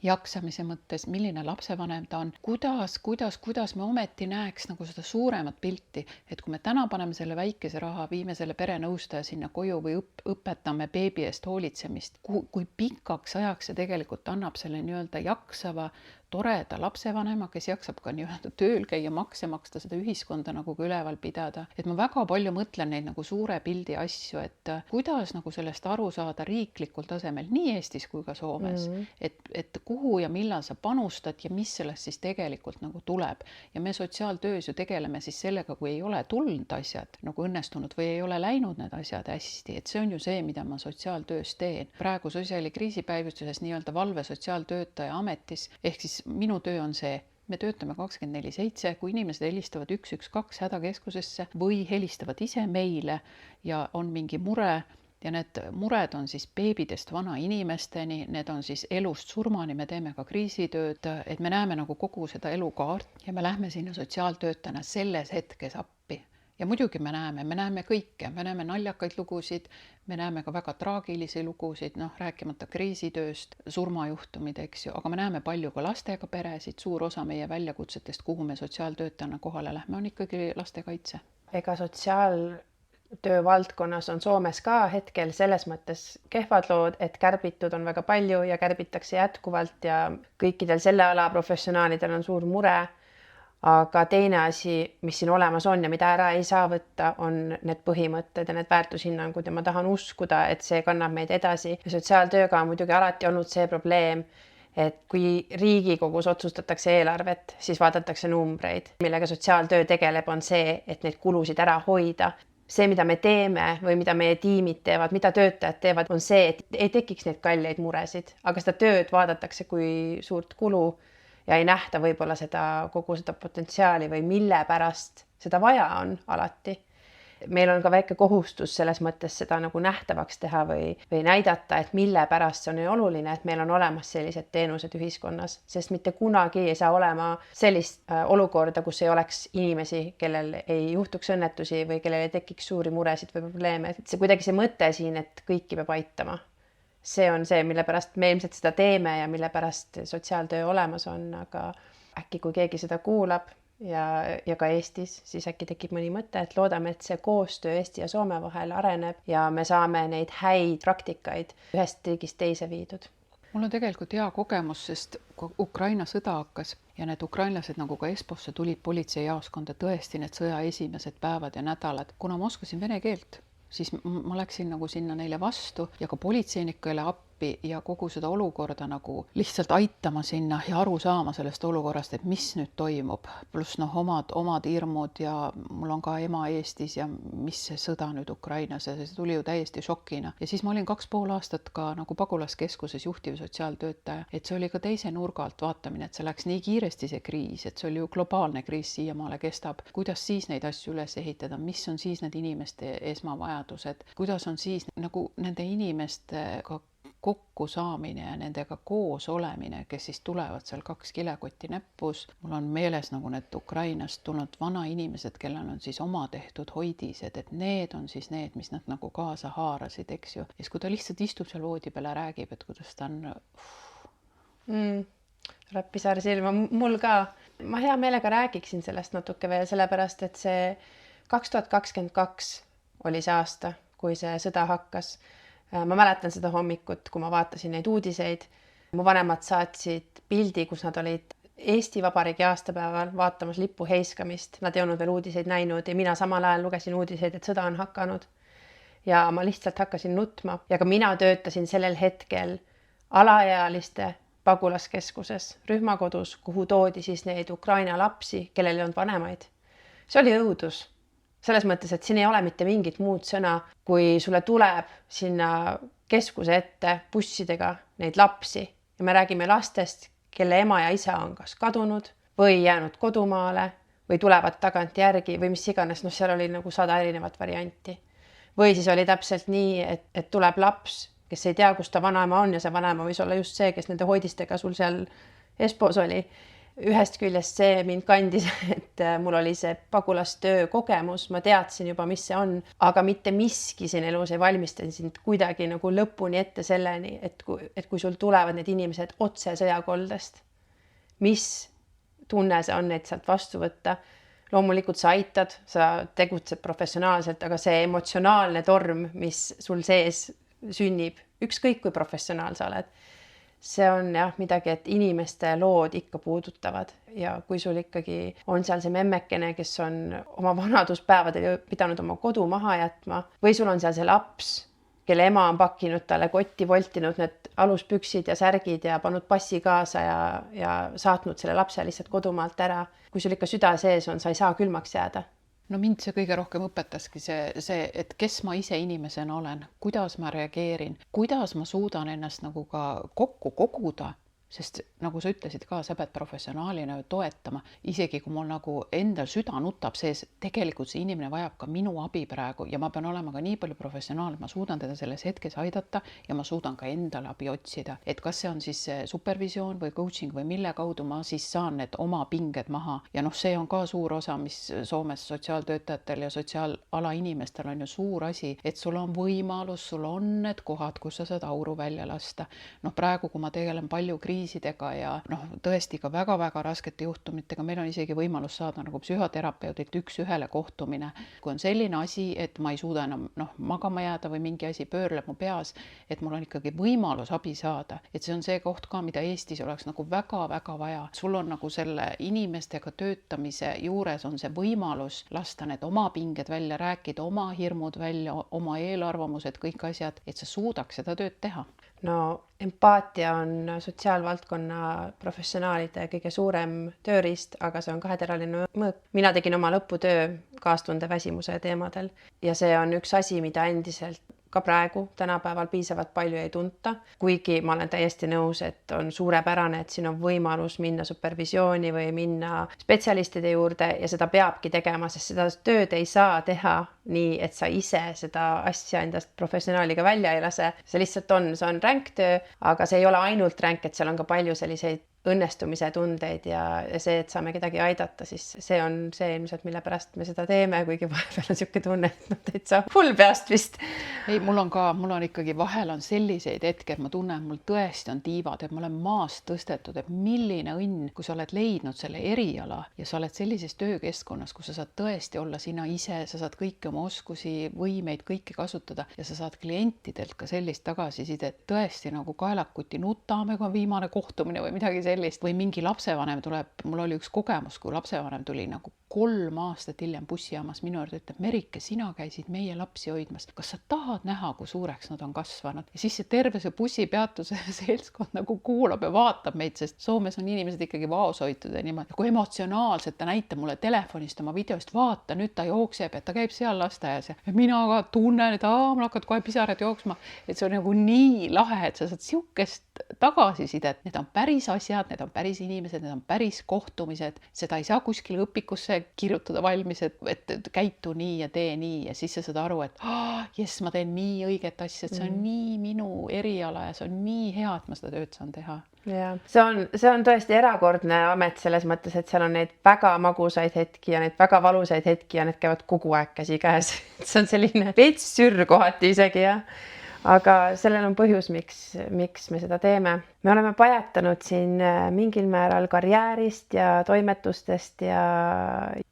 jaksamise mõttes, milline lapsevanem ta on, kuidas me ometi näeks nagu seda suuremat pilti, et kui me täna paneme selle väikese raha, viime selle perenõustaja sinna koju või õpetame beebi eest hoolitsemist, kui pikaks ajaks see tegelikult annab selle nii-öelda jaksava toreda lapsevanema, kes jaksab ka nii-öelda tööl käia, makse maksta, seda ühiskonda nagu ka üleval pidada. Et ma väga palju mõtlen neid nagu suure pildi asju, et kuidas nagu sellest aru saada riiklikul tasemel, nii Eestis kui ka Soomes, et kuhu ja millal sa panustad ja mis sellest siis tegelikult nagu tuleb. Ja me sotsiaaltöös ju tegeleme siis sellega, kui ei ole tulnud asjad nagu õnnestunud või ei ole läinud need asjad hästi, et see on ju see, mida ma sotsiaaltöös teen. Praegu sotsiaalikriisipäivystuses nii-öelda valve sotsiaaltöötaja ametis, ehk siis minu töö on see, me töötame 24/7, kui inimesed helistavad 112 hädakeskusesse või helistavad ise meile ja on mingi mure ja need mured on siis beebidest vana inimesteni, need on siis elust surmani, me teeme ka kriisitööd, et me näeme nagu kogu seda elukaart ja me lähme sinna sotsiaaltöötajana selles hetkes appi. Ja muidugi me näeme kõike, me näeme naljakaid lugusid, me näeme ka väga traagilisi lugusid, rääkimata kriisitööst, surmajuhtumid, eks ju, aga me näeme palju ka lastega peresid, suur osa meie väljakutsetest, kuhu me sotsiaaltöötajana kohale lähme, on ikkagi lastekaitse. Ega sotsiaaltöö valdkonnas on Soomes ka hetkel selles mõttes kehvad lood, et kärbitud on väga palju ja kärbitakse jätkuvalt ja kõikidel selle ala professionaalidel on suur mure. Aga teine asi, mis siin olemas on ja mida ära ei saa võtta, on need põhimõtted ja need väärtushinnangud ja ma tahan uskuda, et see kannab meid edasi. Ja sotsiaaltööga on muidugi alati olnud see probleem, et kui Riigikogus otsustatakse eelarvet, siis vaadatakse numbreid. Millega sotsiaaltöö tegeleb, on see, et neid kulusid ära hoida. See, mida me teeme või mida meie tiimid teevad, mida töötajad teevad, on see, et ei tekiks neid kalleid muresid, aga seda tööd vaadatakse kui suurt kulu ja ei nähta võib-olla kogu seda potentsiaali või mille pärast seda vaja on alati. Meil on ka väike kohustus selles mõttes seda nagu nähtavaks teha või näidata, et mille pärast see on oluline, et meil on olemas sellised teenused ühiskonnas, sest mitte kunagi ei saa olema sellist olukorda, kus ei oleks inimesi, kellel ei juhtuks õnnetusi või kellel ei tekiks suuri muresid või probleeme. Et see kuidagi see mõte siin, et kõiki peab aitama. See on see, mille pärast me ilmselt seda teeme ja mille pärast sotsiaaltöö olemas on, aga äkki kui keegi seda kuulab ja ka Eestis, siis äkki tekib mõni mõte, et loodame, et see koostöö Eesti ja Soome vahel areneb ja me saame neid häid praktikaid ühest riigist teise viidud. Mul on tegelikult hea kogemus, sest kui Ukraina sõda hakkas ja need ukrainlased nagu ka Esposse tulid politseijaoskonda tõesti need sõja esimesed päevad ja nädalad, kuna ma oskasin vene keelt, siis ma läksin nagu sinna neile vastu ja ka politseinikele appi ja kogu seda olukorda nagu lihtsalt aitama sinna ja aru saama sellest olukorrast, et mis nüüd toimub. Pluss omad hirmud ja mul on ka ema Eestis ja mis see sõda nüüd Ukrainas ja see tuli ju täiesti šokina. Ja siis ma olin 2,5 aastat ka nagu pagulaskeskuses juhtiv sotsiaaltöötaja, et see oli ka teise nurga alt vaatamine, et see läks nii kiiresti see kriis, et see oli ju globaalne kriis siiamaale kestab. Kuidas siis neid asju üles ehitada, mis on siis need inimeste esmavajadused, kuidas on siis nagu nende inimestega kokku saamine ja nendega koos olemine, kes siis tulevad seal 2 kilekotti näppus. Mul on meeles nagu need Ukrainast tulnud vanainimesed, kellel on siis oma tehtud hoidised, et need on siis need, mis nad nagu kaasa haarasid, eks ju. Ja kui ta lihtsalt istub seal voodi peale, räägib, et kuidas ta on... Tuleb pisar silma, mul ka. Ma hea meelega räägiksin sellest natuke veel, sellepärast, et see 2022 oli see aasta, kui see sõda hakkas. Ma mäletan seda hommikut, kui ma vaatasin neid uudiseid. Mu vanemad saatsid pildi, kus nad olid Eesti Vabariigi aastapäeval vaatamas lipu heiskamist. Nad ei olnud veel uudiseid näinud ja mina samal ajal lugesin uudiseid, et sõda on hakanud. Ja ma lihtsalt hakkasin nutma. Ja ka mina töötasin sellel hetkel alaealiste pagulaskeskuses, rühmakodus, kuhu toodi siis neid Ukraina lapsi, kellel ei olnud vanemaid. See oli õudus. Selles mõttes, et siin ei ole mitte mingit muud sõna, kui sulle tuleb sinna keskuse ette bussidega neid lapsi. Ja me räägime lastest, kelle ema ja isa on kas kadunud või jäänud kodumaale või tulevad tagant järgi või mis iganes. Seal oli nagu 100 erinevat varianti. Või siis oli täpselt nii, et tuleb laps, kes ei tea, kus ta vanaema on ja see vanaema võis olla just see, kes nende hoidistega sul seal Espos oli. Ühest küljest see mind kandis, et mul oli see pagulastöö kogemus, ma teadsin juba, mis see on, aga mitte miski siin elus ei valmistan sind kuidagi nagu lõpuni ette selleni, et kui sul tulevad need inimesed otse sõjakoldest, mis tunne see on neid sealt vastu võtta. Loomulikult sa aitad, sa tegutsed professionaalselt, aga see emotsionaalne torm, mis sul sees sünnib, ükskõik kui professionaal sa oled, see on midagi, et inimeste lood ikka puudutavad ja kui sul ikkagi on seal see memmekene, kes on oma vanaduspäevadel pidanud oma kodu maha jätma või sul on seal see laps, kelle ema on pakkinud talle kotti, voltinud need aluspüksid ja särgid ja pannud passi kaasa ja saatnud selle lapse lihtsalt kodumaalt ära. Kui sul ikka süda sees on, sa ei saa külmaks jääda. No mind see kõige rohkem õpetaski see, et kes ma ise inimesena olen, kuidas ma reageerin, kuidas ma suudan ennast nagu ka kokku koguda sest nagu sa ütlesid ka, sa pead professionaalina ju toetama, isegi kui mul nagu endal süda nutab sees, tegelikult see inimene vajab ka minu abi praegu ja ma pean olema ka nii palju professionaal, ma suudan teda selles hetkes aidata ja ma suudan ka endale abi otsida, et kas see on siis supervisioon või coaching või mille kaudu ma siis saan need oma pinged maha. Ja noh, see on ka suur osa, mis Soomes sotsiaaltöötajatel ja sotsiaalala inimestel on ju suur asi, et sul on võimalus, sul on need kohad, kus sa saad auru välja lasta. Noh, praegu, kui ma tegelen palju kriisidega ja noh, tõesti ka väga-väga raskete juhtumitega, meil on isegi võimalus saada nagu psühhoterapeudilt 1-1 kohtumine. Kui on selline asi, et ma ei suuda enam magama jääda või mingi asi pöörleb mu peas, et mul on ikkagi võimalus abi saada, et see on see koht ka, mida Eestis oleks nagu väga-väga vaja. Sul on nagu selle inimestega töötamise juures on see võimalus lasta need oma pinged välja, rääkida oma hirmud välja, oma eelarvamused, kõik asjad, et sa suudaks seda tööd teha. No empaatia on sotsiaalvaldkonna professionaalide kõige suurem tööriist, aga see on kaheteraline mõõk. Mina tegin oma lõputöö kaastunde väsimuse teemadel ja see on üks asi, mida endiselt ka praegu tänapäeval piisavalt palju ei tunta, kuigi ma olen täiesti nõus, et on suurepärane, et siin on võimalus minna supervisiooni või minna spetsialistide juurde ja seda peabki tegema, sest seda tööd ei saa teha nii, et sa ise seda asja endast professionaaliga välja ei lase. See lihtsalt see on ränk töö, aga see ei ole ainult ränk, et seal on ka palju selliseid õnnestumise tundeid ja see, et saame kedagi aidata, siis see on see ilmselt, mille pärast me seda teeme, kuigi vahepeal on niisugune tunne, et täitsa hull peast vist. Ei, mul on ikkagi vahel on selliseid hetki, et ma tunnen, mul tõesti on tiivad, et ma olen maast tõstetud, et milline õnn, kui sa oled leidnud selle eriala ja sa oled sellises töökeskkonnas, kus sa saad tõesti olla sina ise, sa saad kõiki oma oskusi, võimeid, kõiki kasutada ja sa saad klientidelt ka sellist tagasisidet, tõesti nagu kaelakuti nutame, kui on viimane kohtumine või midagi sellist. Või mingi lapsevanem tuleb, mul oli üks kogemus, kui lapsevanem tuli nagu 3 aastat hiljem bussijaamas minu juurde, ütleb, Merike, sina käisid meie lapsi hoidmas. Kas sa tahad näha, kui suureks nad on kasvanud? Ja siis see terve see bussipeatuse seltskond nagu kuulab ja vaatab meid, sest Soomes on inimesed ikkagi vaoshoitud ja niimoodi. Kui emotsionaalselt ta näitab mulle telefonist oma videost, vaata, nüüd ta jookseb, et ta käib seal lasteaias ja mina ka tunnen, et mul hakkad kohe pisarad jooksma. Et see on nagu nii lahe, et sa saad siukest tagasisidet. Need on päris asjad, need on päris inimesed, need on päris kohtumised. Seda ei saa kuskil õpikusse kirjutada valmis, et käitu nii ja tee nii ja siis sa saad aru, et jess, ma teen nii õiget asja, et see on nii minu eriala ja see on nii hea, et ma seda tööd saan teha. Ja, see on tõesti erakordne amet selles mõttes, et seal on neid väga magusaid hetki ja neid väga valusaid hetki ja need käivad kogu aeg käsi käes. See on selline veits sürr kohati isegi ja aga sellel on põhjus, miks me seda teeme. Me oleme pajatanud siin mingil määral karjäärist ja toimetustest ja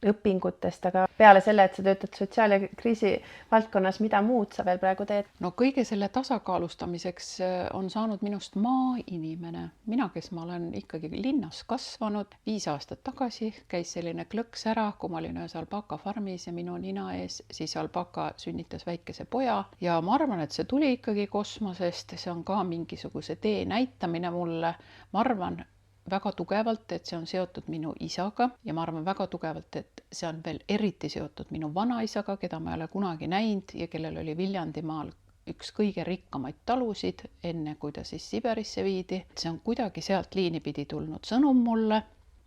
õpingutest, aga peale selle, et sa töötad sotsiaal- ja kriisi valdkonnas, mida muud sa veel praegu teed? No kõige selle tasakaalustamiseks on saanud minust maainimene. Mina, kes ma olen ikkagi linnas kasvanud, 5 aastat tagasi käis selline klõks ära, kui ma olin ühes alpaka farmis ja minu nina ees, siis alpaka sünnitas väikese poja ja ma arvan, et see tuli ikkagi kosmosest, see on ka mingisuguse tee näitamine mulle, ma arvan väga tugevalt, et see on seotud minu isaga ja ma arvan väga tugevalt, et see on veel eriti seotud minu vanaisaga, keda ma ei ole kunagi näinud ja kellel oli Viljandimaal üks kõige rikkamaid talusid, enne kui ta siis Siberisse viidi. See on kuidagi sealt liini pidi tulnud sõnum mulle.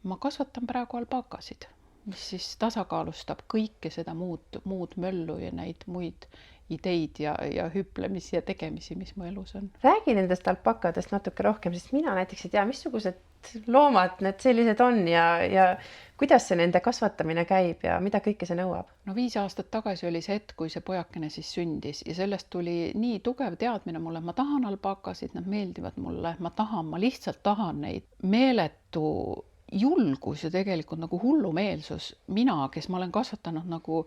Ma kasvatan praegu alpakasid, mis siis tasakaalustab kõike seda muud möllu ja neid muid ideid ja hüplemisi ja tegemisi, mis mu elus on. Räägi nendest alpakadest natuke rohkem, sest mina näiteks ei tea, missugused loomad need sellised on ja kuidas see nende kasvatamine käib ja mida kõike see nõuab? No 5 aastat tagasi oli see hetk, kui see pojakene siis sündis ja sellest tuli nii tugev teadmine mulle, ma tahan alpakasid, nad meeldivad mulle, ma lihtsalt tahan neid. Meeletu julgus ja tegelikult nagu hullumeelsus. Mina, kes ma olen kasvatanud nagu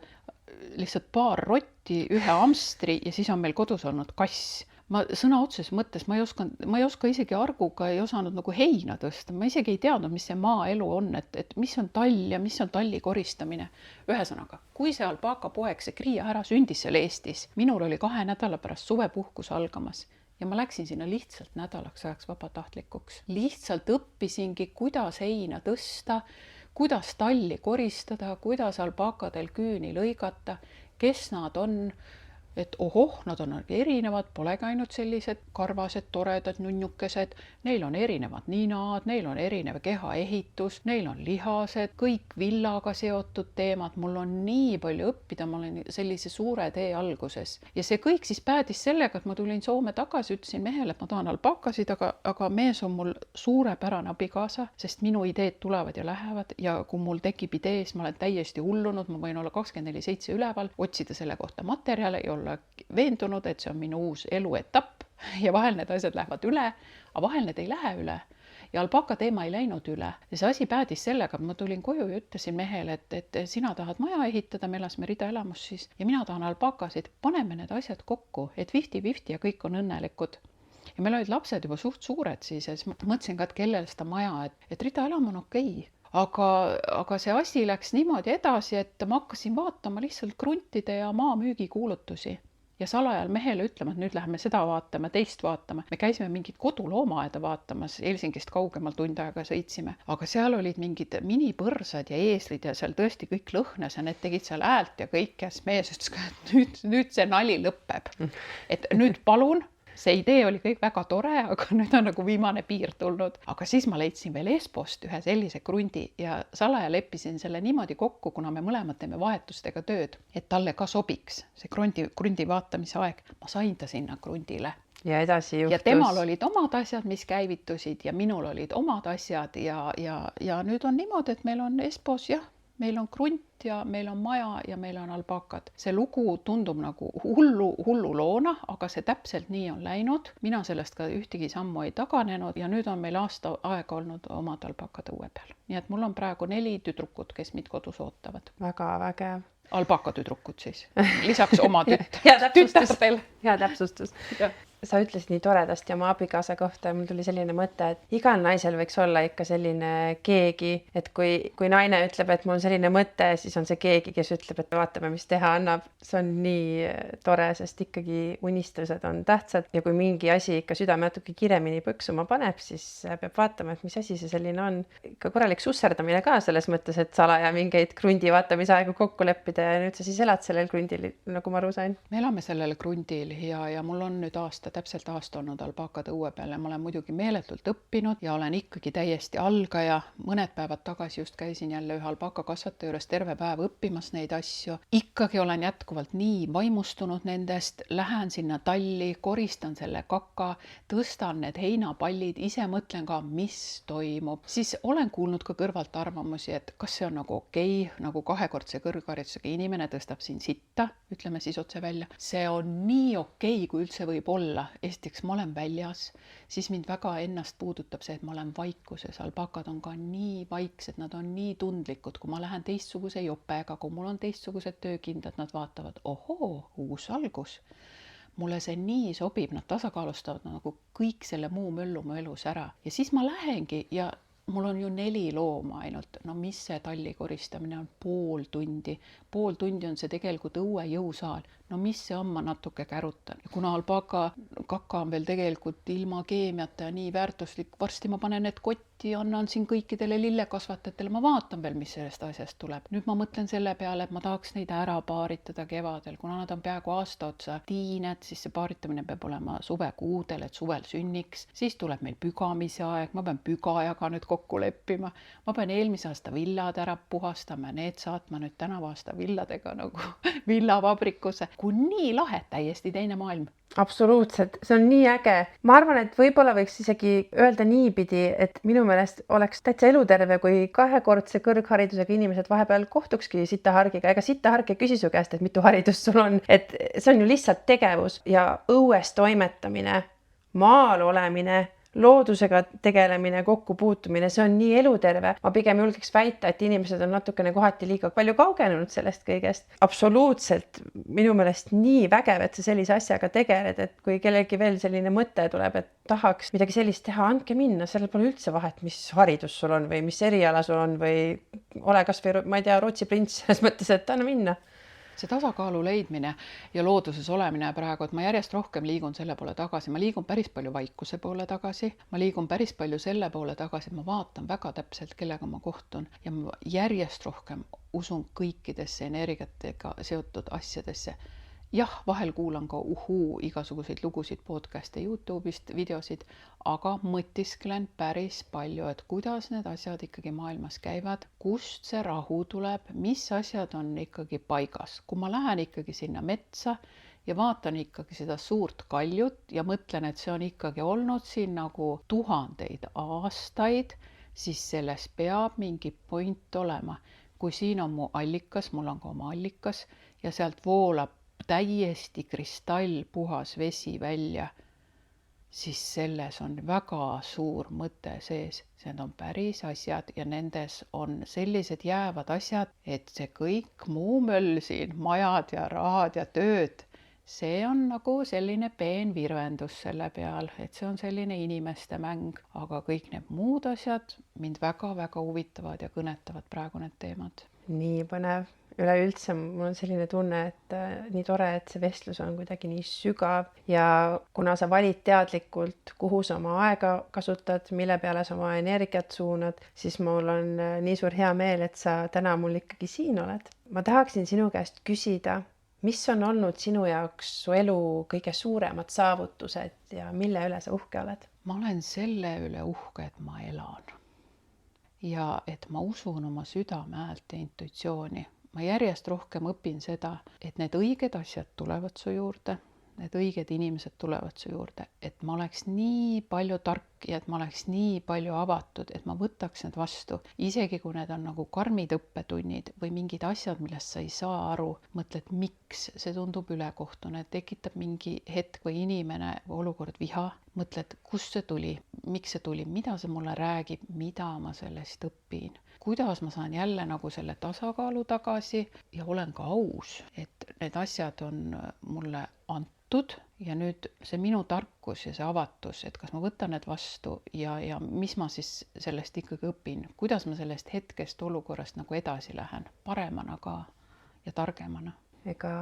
lihtsalt paar rotti, 1 amstri ja siis on meil kodus olnud kass. Ma sõna otseses mõttes, ma ei oska isegi arguga, ei osanud nagu heina tõsta. Ma isegi ei teadnud, mis see maaelu on, et mis on tall ja mis on talli koristamine. Ühesõnaga, kui see alpaka poeg, see kriia ära sündis seal Eestis, minul oli 2 nädala pärast suvepuhkus algamas. Ja ma läksin sinna lihtsalt nädalaks ajaks vabatahtlikuks. Lihtsalt õppisingi, kuidas heina tõsta, kuidas talli koristada, kuidas alpakadel küüni lõigata, kes nad on. et ohoh, nad on erinevad, polegi ainult sellised karvased, toredad nunnukesed, neil on erinevad ninad, neil on erinev kehaehitus, neil on lihased, kõik villaga seotud teemad, mul on nii palju õppida, ma olen sellise suure tee alguses. Ja see kõik siis päädis sellega, et ma tulin Soome tagasi, ütlesin mehele, et ma tahan alpakasid, aga mees on mul suurepärane abikaasa, sest minu ideed tulevad ja lähevad ja kui mul tekib idee, siis ma olen täiesti hullunud, ma võin olla 24/7 üleval, otsida selle kohta materjale ja olla veendunud, et see on minu uus eluetapp ja vahel need asjad lähevad üle, aga vahel need ei lähe üle. Ja alpaka teema ei läinud üle. Ja see asi päädis sellega, et ma tulin koju ja ütlesin mehele, et sina tahad maja ehitada, me elasime ridaelamus siis, ja mina tahan alpakasid, paneme need asjad kokku, et 50-50 ja kõik on õnnelikud. Ja meil olid lapsed juba suht suured siis ja siis mõtlesin ka, et kellele seda maja, et ridaelam on okei. Aga see asi läks niimoodi edasi, et ma hakkasin vaatama lihtsalt kruntide ja maamüügikuulutusi ja salajal mehele ütlema, et nüüd läheme seda vaatama, teist vaatama. Me käisime mingit koduloomaaeda vaatamas, Helsingist kaugemal tund aega sõitsime, aga seal olid mingid minipõrsad ja eeslid ja seal tõesti kõik lõhnes ja need tegid seal häält ja kõik ja siis mees ütles ka, et nüüd see nali lõpeb. Et nüüd palun, see idee oli kõik väga tore, aga nüüd on nagu viimane piir tulnud. Aga siis ma leidsin veel Espost ühe sellise krundi ja salaja leppisin selle niimoodi kokku, kuna me mõlemad teeme vahetustega tööd, et talle ka sobiks see krundi vaatamise aeg. Ma sain ta sinna krundile. Ja edasi juhtus. Ja temal olid omad asjad, mis käivitusid ja minul olid omad asjad ja nüüd on niimoodi, et meil on Espos, jah, meil on krunt ja meil on maja ja meil on alpakad. See lugu tundub nagu hullu loona, aga see täpselt nii on läinud. Mina sellest ka ühtegi sammu ei taganenud ja nüüd on meil aasta aega olnud omad alpakad õue peal. Nii et mul on praegu 4 tüdrukut, kes mind kodus ootavad. Väga vägev. Alpakatüdrukud siis, lisaks oma tütardel. Hea täpsustus. Ja. Sa ütlesid nii toredasti oma abikaasa kohta ja mul tuli selline mõte, et igal naisel võiks olla ikka selline keegi, et kui naine ütleb, et mul on selline mõte, siis on see keegi, kes ütleb, et vaatame, mis teha annab. See on nii tore, sest ikkagi unistused on tähtsad ja kui mingi asi ikka südame natuke kiremini põksuma paneb, siis peab vaatama, et mis asi see selline on. Ikka korralik susserdamine ka selles mõttes, et salaja mingeid krundi vaatamise aegu kokku leppida ja nüüd sa siis elad sellel krundil, nagu ma aru sain. Me elame sellel krundil ja mul on nüüd täpselt aasta olnud alpakad õue peal ja ma olen muidugi meeletult õppinud ja olen ikkagi täiesti algaja. Mõned päevad tagasi just käisin jälle ühe alpaka kasvataja juures terve päev õppimas neid asju. Ikkagi olen jätkuvalt nii vaimustunud nendest, lähen sinna talli, koristan selle kaka, tõstan need heinapallid, ise mõtlen ka, mis toimub. Siis olen kuulnud ka kõrvalt arvamusi, et kas see on nagu okei, nagu 2-kordse kõrgharidusega inimene tõstab siin sitta, ütleme siis otse välja. See on nii okei, kui üldse võib olla. Esiteks ma olen väljas, siis mind väga ennast puudutab see, et ma olen vaikuses. Alpakad on ka nii vaiksed, nad on nii tundlikud. Kui ma lähen teistsuguse jopega, kui mul on teistsugused töökindlad, nad vaatavad, ohoo, uus algus. Mulle see nii sobib, nad tasakaalustavad nagu kõik selle muu möllu mu elus ära. Ja siis ma lähengi ja mul on ju 4 looma ainult. No mis see talli koristamine on? Pool tundi on see tegelikult õue jõusaal. No mis see on, ma natuke kärutan. Ja kuna alpaka kaka on veel tegelikult ilma keemiata ja nii väärtuslik, varsti ma panen need kotti ja annan siin kõikidele lillekasvatajatele. Ma vaatan veel, mis sellest asjast tuleb. Nüüd ma mõtlen selle peale, et ma tahaks neid ära paaritada kevadel. Kuna nad on peaaegu aasta otsa tiined, siis see paaritamine peab olema suvekuudel, et suvel sünniks. Siis tuleb meil pügamise aeg, ma pean pügajaga nüüd kokku leppima. Ma pean eelmise aasta villad ära puhastama, need saatma nüüd tänavu aasta villadega nagu villavabrikusse. Kui nii lahe, täiesti teine maailm. Absoluutselt, see on nii äge. Ma arvan, et võib-olla võiks isegi öelda niipidi, et minu meelest oleks täitsa eluterve, kui 2-kordse kõrgharidusega inimesed vahepeal kohtukski sitahargiga. Ega sitaharg ei küsi su käest, et mitu haridust sul on. Et see on ju lihtsalt tegevus ja õues toimetamine, maal olemine, loodusega tegelemine, kokkupuutumine, see on nii eluterve. Ma pigem julgeks väita, et inimesed on natukene kohati liiga palju kaugenenud sellest kõigest. Absoluutselt minu meelest nii vägev, et sa sellise asjaga tegeled, et kui kellelgi veel selline mõte tuleb, et tahaks midagi sellist teha, andke minna, sellel pole üldse vahet, mis haridus sul on või mis eriala sul on või ole kas või, ma ei tea, Rootsi prints, selles mõttes, et anna minna. See tasakaalu leidmine ja looduses olemine praegu, et ma järjest rohkem liigun selle poole tagasi. Ma liigun päris palju vaikuse poole tagasi. Ma liigun päris palju selle poole tagasi, et ma vaatan väga täpselt, kellega ma kohtun. Ja ma järjest rohkem usun kõikidesse energiatega seotud asjadesse. jah, vahel kuulan ka igasuguseid lugusid, podcast'e, Youtube'ist, videosid, aga mõtisklen päris palju, et kuidas need asjad ikkagi maailmas käivad, kust see rahu tuleb, mis asjad on ikkagi paigas. Kui ma lähen ikkagi sinna metsa ja vaatan ikkagi seda suurt kaljut ja mõtlen, et see on ikkagi olnud siin nagu tuhandeid aastaid, siis selles peab mingi point olema. Kui siin on mu allikas, mul on ka oma allikas ja sealt voolab täiesti kristallpuhas vesi välja, siis selles on väga suur mõte sees. Need on päris asjad ja nendes on sellised jäävad asjad, et see kõik muu möll siin, majad ja rahad ja tööd, see on nagu selline peenvirvendus selle peal, et see on selline inimeste mäng, aga kõik need muud asjad mind väga-väga huvitavad ja kõnetavad praegu need teemad. Nii põnev. Üleüldse mul on selline tunne, et nii tore, et see vestlus on kuidagi nii sügav ja kuna sa valid teadlikult, kuhu sa oma aega kasutad, mille peale sa oma energiat suunad, siis mul on nii suur hea meel, et sa täna mul ikkagi siin oled. Ma tahaksin sinu käest küsida, mis on olnud sinu jaoks su elu kõige suuremad saavutused ja mille üle sa uhke oled? Ma olen selle üle uhke, et ma elan ja et ma usun oma südame häält ja intuitsiooni. Ma järjest rohkem õpin seda, et need õiged asjad tulevad su juurde, need õiged inimesed tulevad su juurde, et ma oleks nii palju tark ja et ma oleks nii palju avatud, et ma võtaks need vastu. Isegi kui need on nagu karmid õppetunnid või mingid asjad, millest sa ei saa aru, mõtled, miks see tundub ülekohtune, tekitab mingi hetk või inimene või olukord viha, mõtled, kust see tuli, miks see tuli, mida see mulle räägib, mida ma sellest õpin. Kuidas ma saan jälle nagu selle tasakaalu tagasi ja olen ka aus, et need asjad on mulle antud ja nüüd see minu tarkus ja see avatus, et kas ma võtan need vastu ja mis ma siis sellest ikkagi õpin, kuidas ma sellest hetkest olukorrast nagu edasi lähen, paremana ka ja targemana. Ega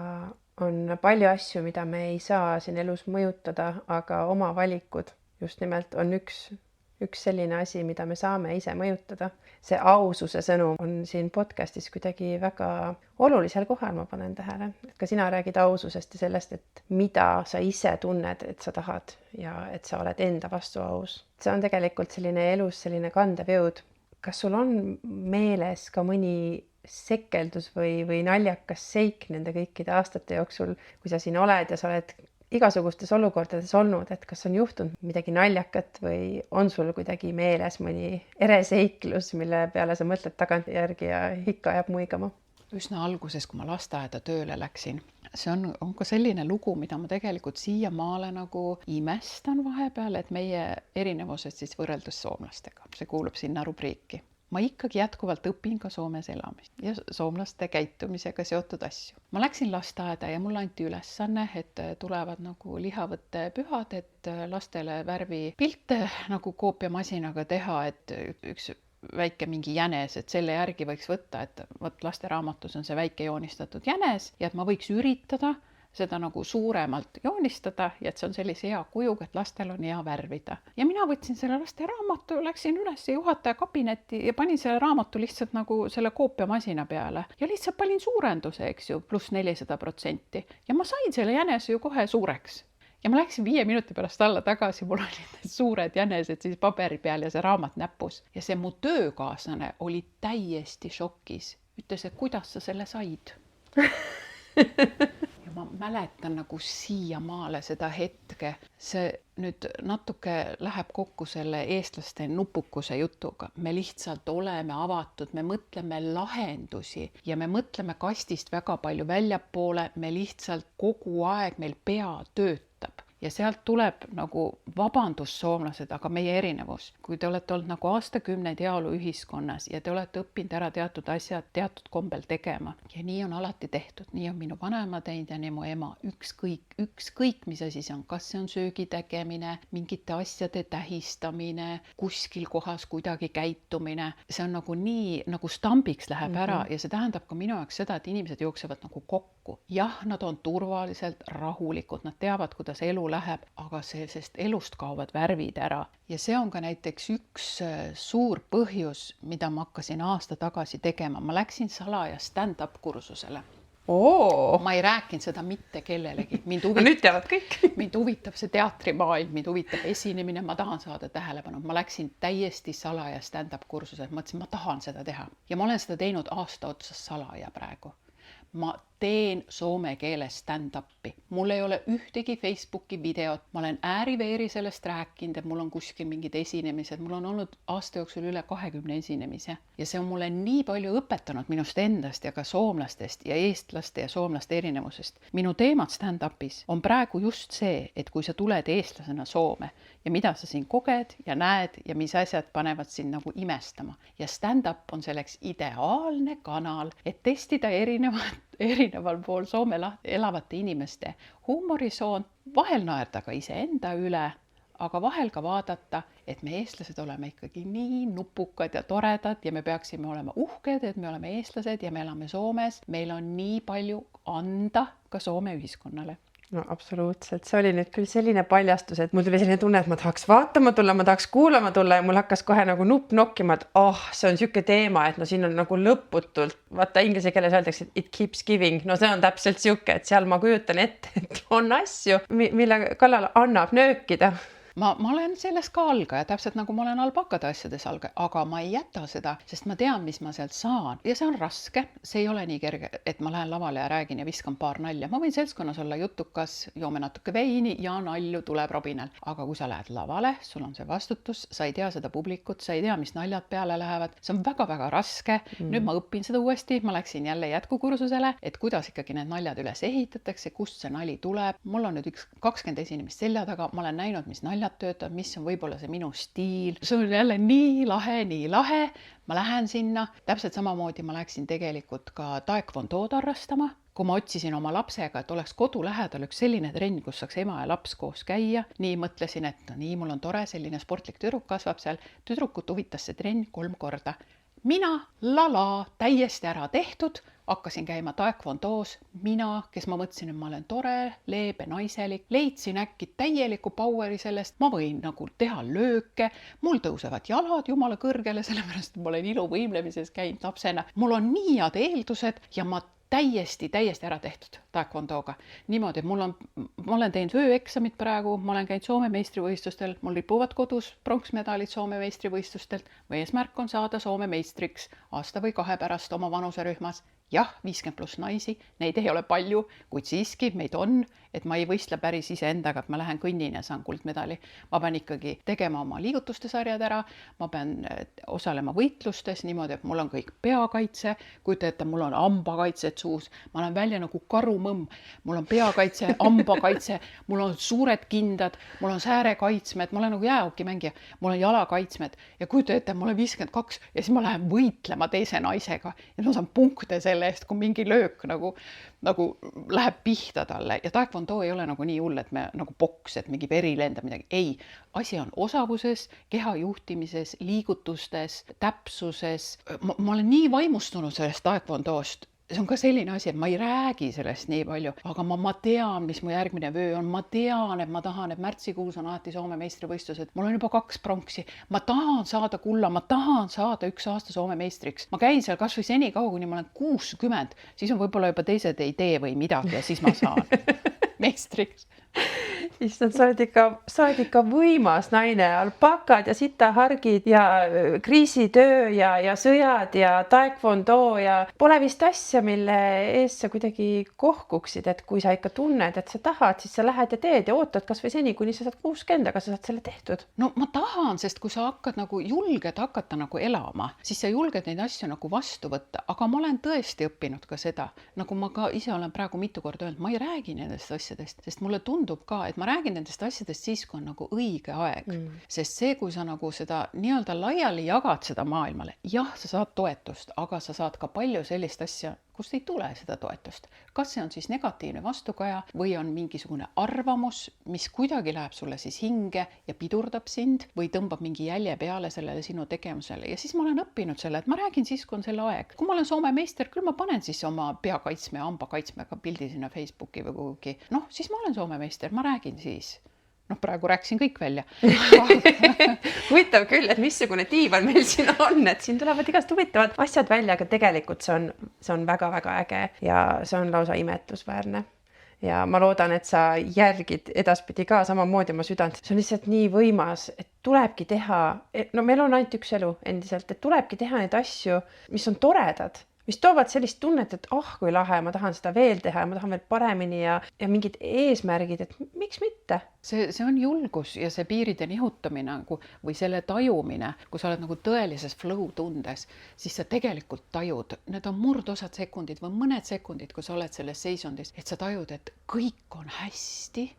on palju asju, mida me ei saa siin elus mõjutada, aga oma valikud just nimelt on üks selline asi, mida me saame ise mõjutada. See aususe sõnum on siin podcastis kuidagi väga olulisel kohal, ma panen tähele. Ka sina räägid aususest ja sellest, et mida sa ise tunned, et sa tahad ja et sa oled enda vastu aus. See on tegelikult selline elus selline kandev jõud. Kas sul on meeles ka mõni sekeldus või naljakas seik nende kõikide aastate jooksul, kui sa siin oled ja sa oled igasugustes olukordades olnud, et kas on juhtunud midagi naljakat või on sul kuidagi meeles mõni ereseiklus, mille peale sa mõtled tagantjärgi ja ikka jääb muigama? Üsna alguses, kui ma lasteaeda tööle läksin, see on ka selline lugu, mida ma tegelikult siiamaale nagu imestan vahepeal, et meie erinevused siis võrreldus soomlastega, see kuulub sinna rubriiki. Ma ikkagi jätkuvalt õpin ka Soomes elamist ja soomlaste käitumisega seotud asju. Ma läksin lasteaeda ja mulle anti ülesanne, et tulevad nagu lihavõtte pühad, et lastele värvipilte nagu koopiamasinaga teha, et üks väike mingi jänes, et selle järgi võiks võtta, et võt lasteraamatus on see väike joonistatud jänes ja et ma võiks üritada seda nagu suuremalt joonistada ja et see on sellise hea kujuga, et lastel on hea värvida. Ja mina võtsin selle lasteraamatu, läksin üles juhataja kabinetti ja panin selle raamatu lihtsalt nagu selle koopiamasina peale ja lihtsalt panin suurenduse, eks ju, pluss 400%. Ja ma sain selle jänese ju kohe suureks. Ja ma läksin 5 minuti pärast alla tagasi, mul olid need suured jänesed siis paberi peal ja see raamat näpus. Ja see mu töökaaslane oli täiesti šokis. Ütles, et kuidas sa selle said? Ja ma mäletan nagu siiamaale seda hetke. See nüüd natuke läheb kokku selle eestlaste nupukuse jutuga. Me lihtsalt oleme avatud, me mõtleme lahendusi ja me mõtleme kastist väga palju väljapoole. Me lihtsalt kogu aeg meil pea töötab. Ja sealt tuleb nagu vabandus soomlased, aga meie erinevus. Kui te olete olnud nagu aastakümneid heaolu ühiskonnas ja te olete õppinud ära teatud asjad teatud kombel tegema. Ja nii on alati tehtud. Nii on minu vanaema teinud ja nii mu ema. Ükskõik mis asi see on. Kas see on söögi tegemine, mingite asjade tähistamine, kuskil kohas kuidagi käitumine. See on nagu nii, nagu stambiks läheb ära ja see tähendab ka minu jaoks seda, et inimesed jooksevad nagu kokku. Jah, nad on turvaliselt rahulikud, nad teavad, kuidas elu läheb, aga sest elust kaovad värvid ära. Ja see on ka näiteks üks suur põhjus, mida ma hakkasin aasta tagasi tegema. Ma läksin salaja stand-up kursusele Oo, ma ei rääkinud seda mitte kellelegi. nüüd teavad kõik. Mind huvitab see teatrimaailm, mind huvitab esinemine, ma tahan saada tähelepanu. Ma läksin täiesti salaja stand-up kursused, mõtlesin, ma tahan seda teha. Ja ma olen seda teinud aasta otsas salaja praegu. Ma teen soome keeles stand-upi. Mul ei ole ühtegi Facebooki videot. Ma olen ääri-veeri sellest rääkinud, et mul on kuskil mingid esinemised. Mul on olnud aasta jooksul üle 20 esinemise. Ja see on mulle nii palju õpetanud minust endast ja ka soomlastest ja eestlaste ja soomlaste erinevusest. Minu teemad stand-upis on praegu just see, et kui sa tuled eestlasena Soome ja mida sa siin koged ja näed ja mis asjad panevad sind nagu imestama. Ja stand-up on selleks ideaalne kanal, et testida erineval pool Soome elavate inimeste huumorisoon, vahel naerda ka iseenda üle, aga vahel ka vaadata, et me eestlased oleme ikkagi nii nupukad ja toredad ja me peaksime olema uhked, et me oleme eestlased ja me elame Soomes. Meil on nii palju anda ka Soome ühiskonnale. No absoluutselt, see oli nüüd küll selline paljastus, et mul tuli selline tunne, et ma tahaks vaatama tulla, ma tahaks kuulama tulla ja mul hakkas kohe nagu nupp nokkima, et see on siuke teema, et no siin on nagu lõputult, vaata inglise keeles öeldakse, et it keeps giving, no see on täpselt siuke, et seal ma kujutan ette, et on asju, mille kallal annab nöökida. Ma olen selles ka algaja, täpselt nagu ma olen alpakade asjades algaja, aga ma ei jäta seda, sest ma tean, mis ma sealt saan. Ja see on raske, see ei ole nii kerge, et ma lähen lavale ja räägin ja viskan paar nalja. Ma võin seltskonnas olla jutukas, joome natuke veini ja nalju tuleb robinal. Aga kui sa lähed lavale, sul on see vastutus, sa ei tea seda publikut, sa ei tea, mis naljad peale lähevad. See on väga-väga raske. Nüüd ma õpin seda uuesti, ma läksin jälle jätkukursusele, et kuidas ikkagi need naljad üles ehitatakse, kust see nali tuleb. Mul on nüüd 20 esinemist selja taga, ma olen näinud, mis naljad töötab, mis on võib-olla see minu stiil. See on jälle nii lahe. Ma lähen sinna. Täpselt samamoodi ma läksin tegelikult ka taekwondood harrastama. Kui ma otsisin oma lapsega, et oleks kodu lähedal üks selline trenn, kus saaks ema ja laps koos käia. Nii mõtlesin, et no nii, mul on tore, selline sportlik tüdruk kasvab seal. Tüdrukut huvitas see trenn 3 korda. Mina, täiesti ära tehtud. Hakkasin käima taekwondoos, mina, kes ma mõtlesin, et ma olen tore, leebe, naiselik, leidsin äkki täieliku poweri sellest, ma võin nagu teha lööke, mul tõusevad jalad jumala kõrgele, sellepärast ma olen iluvõimlemises käinud lapsena, mul on nii head eeldused ja ma täiesti ära tehtud taekwondooga. Niimoodi, et ma olen teinud ööeksamit praegu, ma olen käinud Soome meistrivõistlustel, mul ripuvad kodus pronksmedalid Soome meistrivõistlustelt, või eesmärk on saada Soome meistriks aasta või 2 pärast oma vanuserühmas. Jah, 50+ naisi, neid ei ole palju, kuid siiski meid on, et ma ei võistle päris iseendaga, et ma lähen kõnnin ja saan kuldmedali. Ma pean ikkagi tegema oma liigutuste sarjad ära, ma pean osalema võitlustes niimoodi, et mul on kõik peakaitse, kujuta ette, mul on hambakaitset suus, ma olen välja nagu karumõmm, mul on peakaitse, hambakaitse, mul on suured kindad, mul on säärekaitsmed, ma olen nagu jäähokimängija, mul on jalakaitsmed ja kujuta ette, mul on 52 ja siis ma lähen võitlema teise naisega ja ma saan punkte selle eest, kui mingi löök nagu läheb pihta talle ja taekwondo ei ole nagu nii hull, et me nagu boks, et mingi veri lendab midagi. Ei, asi on osavuses, keha juhtimises, liigutustes, täpsuses. Ma olen nii vaimustunud sellest taekwondoost. See on ka selline asi, et ma ei räägi sellest nii palju, aga ma tean, mis mu järgmine vöö on. Ma tean, et ma tahan, et märtsikuus on alati Soome meistrivõistlused. Mul on juba 2 pronksi. Ma tahan saada kulla, ma tahan saada 1 aasta Soome meistriks. Ma käin seal kas või senikaua, kuni ma olen 60, siis on võib-olla juba teised ei tee või midagi ja siis ma saan meistriks. Issand, sa oled ikka võimas naine, alpakad ja sitahargid ja kriisitöö ja sõjad ja taekwondo ja pole vist asja, mille ees sa kuidagi kohkuksid, et kui sa ikka tunned, et sa tahad, siis sa lähed ja teed ja ootad kas või seni, kuni sa saad 60, aga sa saad selle tehtud. No ma tahan, sest kui sa hakkad nagu julged hakata nagu elama, siis sa julged neid asju nagu vastu võtta, aga ma olen tõesti õppinud ka seda, nagu ma ka ise olen praegu mitu korda öelnud, ma ei räägi nendest asjadest, sest mulle tundub ka, et ma räägin nendest asjadest siis, kui on nagu õige aeg. Sest see, kui sa nagu seda nii-öelda laiali jagad seda maailmale, jah, sa saad toetust, aga sa saad ka palju sellist asja, kust ei tule seda toetust. Kas see on siis negatiivne vastukaja või on mingisugune arvamus, mis kuidagi läheb sulle siis hinge ja pidurdab sind või tõmbab mingi jälje peale sellele sinu tegemusele. Ja siis ma olen õppinud selle, et ma räägin siis, kui on selle aeg. Kui ma olen Soome meister, küll ma panen siis oma peakaitsme ja hambakaitsmega pildi sinna Facebooki või kuhugi. Noh, siis ma olen Soome meister, ma räägin siis. noh, praegu rääkisin kõik välja. Huvitav küll, et missugune diivan meil siin on, et siin tulevad igast huvitavad asjad välja, aga tegelikult see on väga-väga äge ja see on lausa imetlusväärne. Ja ma loodan, et sa järgid edaspidi ka samamoodi oma südant. See on lihtsalt nii võimas, et tulebki teha, no meil on ainult üks elu endiselt, et tulebki teha neid asju, mis on toredad, mis toovad sellist tunnet, et kui lahe, ma tahan seda veel teha ja ma tahan veel paremini ja mingid eesmärgid, et miks mitte? See on julgus ja see piiride nihutamine nagu, või selle tajumine, kui sa oled nagu tõelises flow tundes, siis sa tegelikult tajud, need on murdosad sekundid või mõned sekundid, kui sa oled selles seisundis, et sa tajud, et kõik on hästi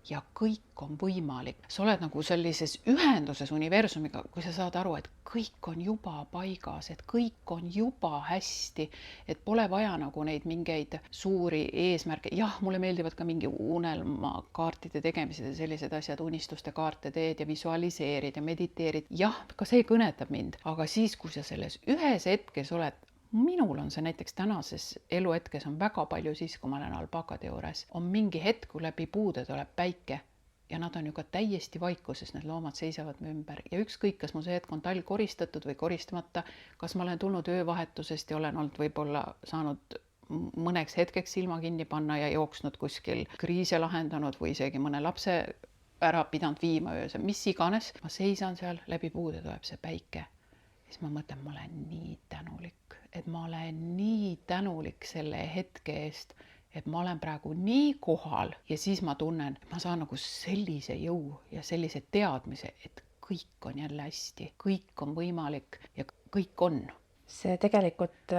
ja kõik on võimalik. Sa oled nagu sellises ühenduses universumiga, kui sa saad aru, et kõik on juba paigas, et kõik on juba hästi, et pole vaja nagu neid mingeid suuri eesmärke. Jah, mulle meeldivad ka mingi unelmakaartide tegemised ja sellised asjad, unistuste kaarte teed ja visualiseerid ja mediteerid. Jah, ka see kõnetab mind, aga siis, kui sa selles ühes hetkes oled, minul on see näiteks tänases eluhetkes on väga palju siis, kui ma olen alpakade juures, on mingi hetk, kui läbi puude tuleb päike ja nad on ju ka täiesti vaikuses, need loomad seisavad mu ümber ja ükskõik, kas mu see hetk on talv koristatud või koristamata, kas ma olen tulnud öövahetusest ja olen olnud võib-olla saanud mõneks hetkeks silma kinni panna ja jooksnud kuskil kriise lahendanud või isegi mõne lapse ära pidanud viima öös, mis iganes, ma seisan seal, läbi puude tuleb see päike. Siis ma mõtlen, ma olen nii tänulik, et ma olen nii tänulik selle hetke eest, et ma olen praegu nii kohal ja siis ma tunnen, et ma saan nagu sellise jõu ja sellise teadmise, et kõik on jälle hästi, kõik on võimalik ja kõik on. See tegelikult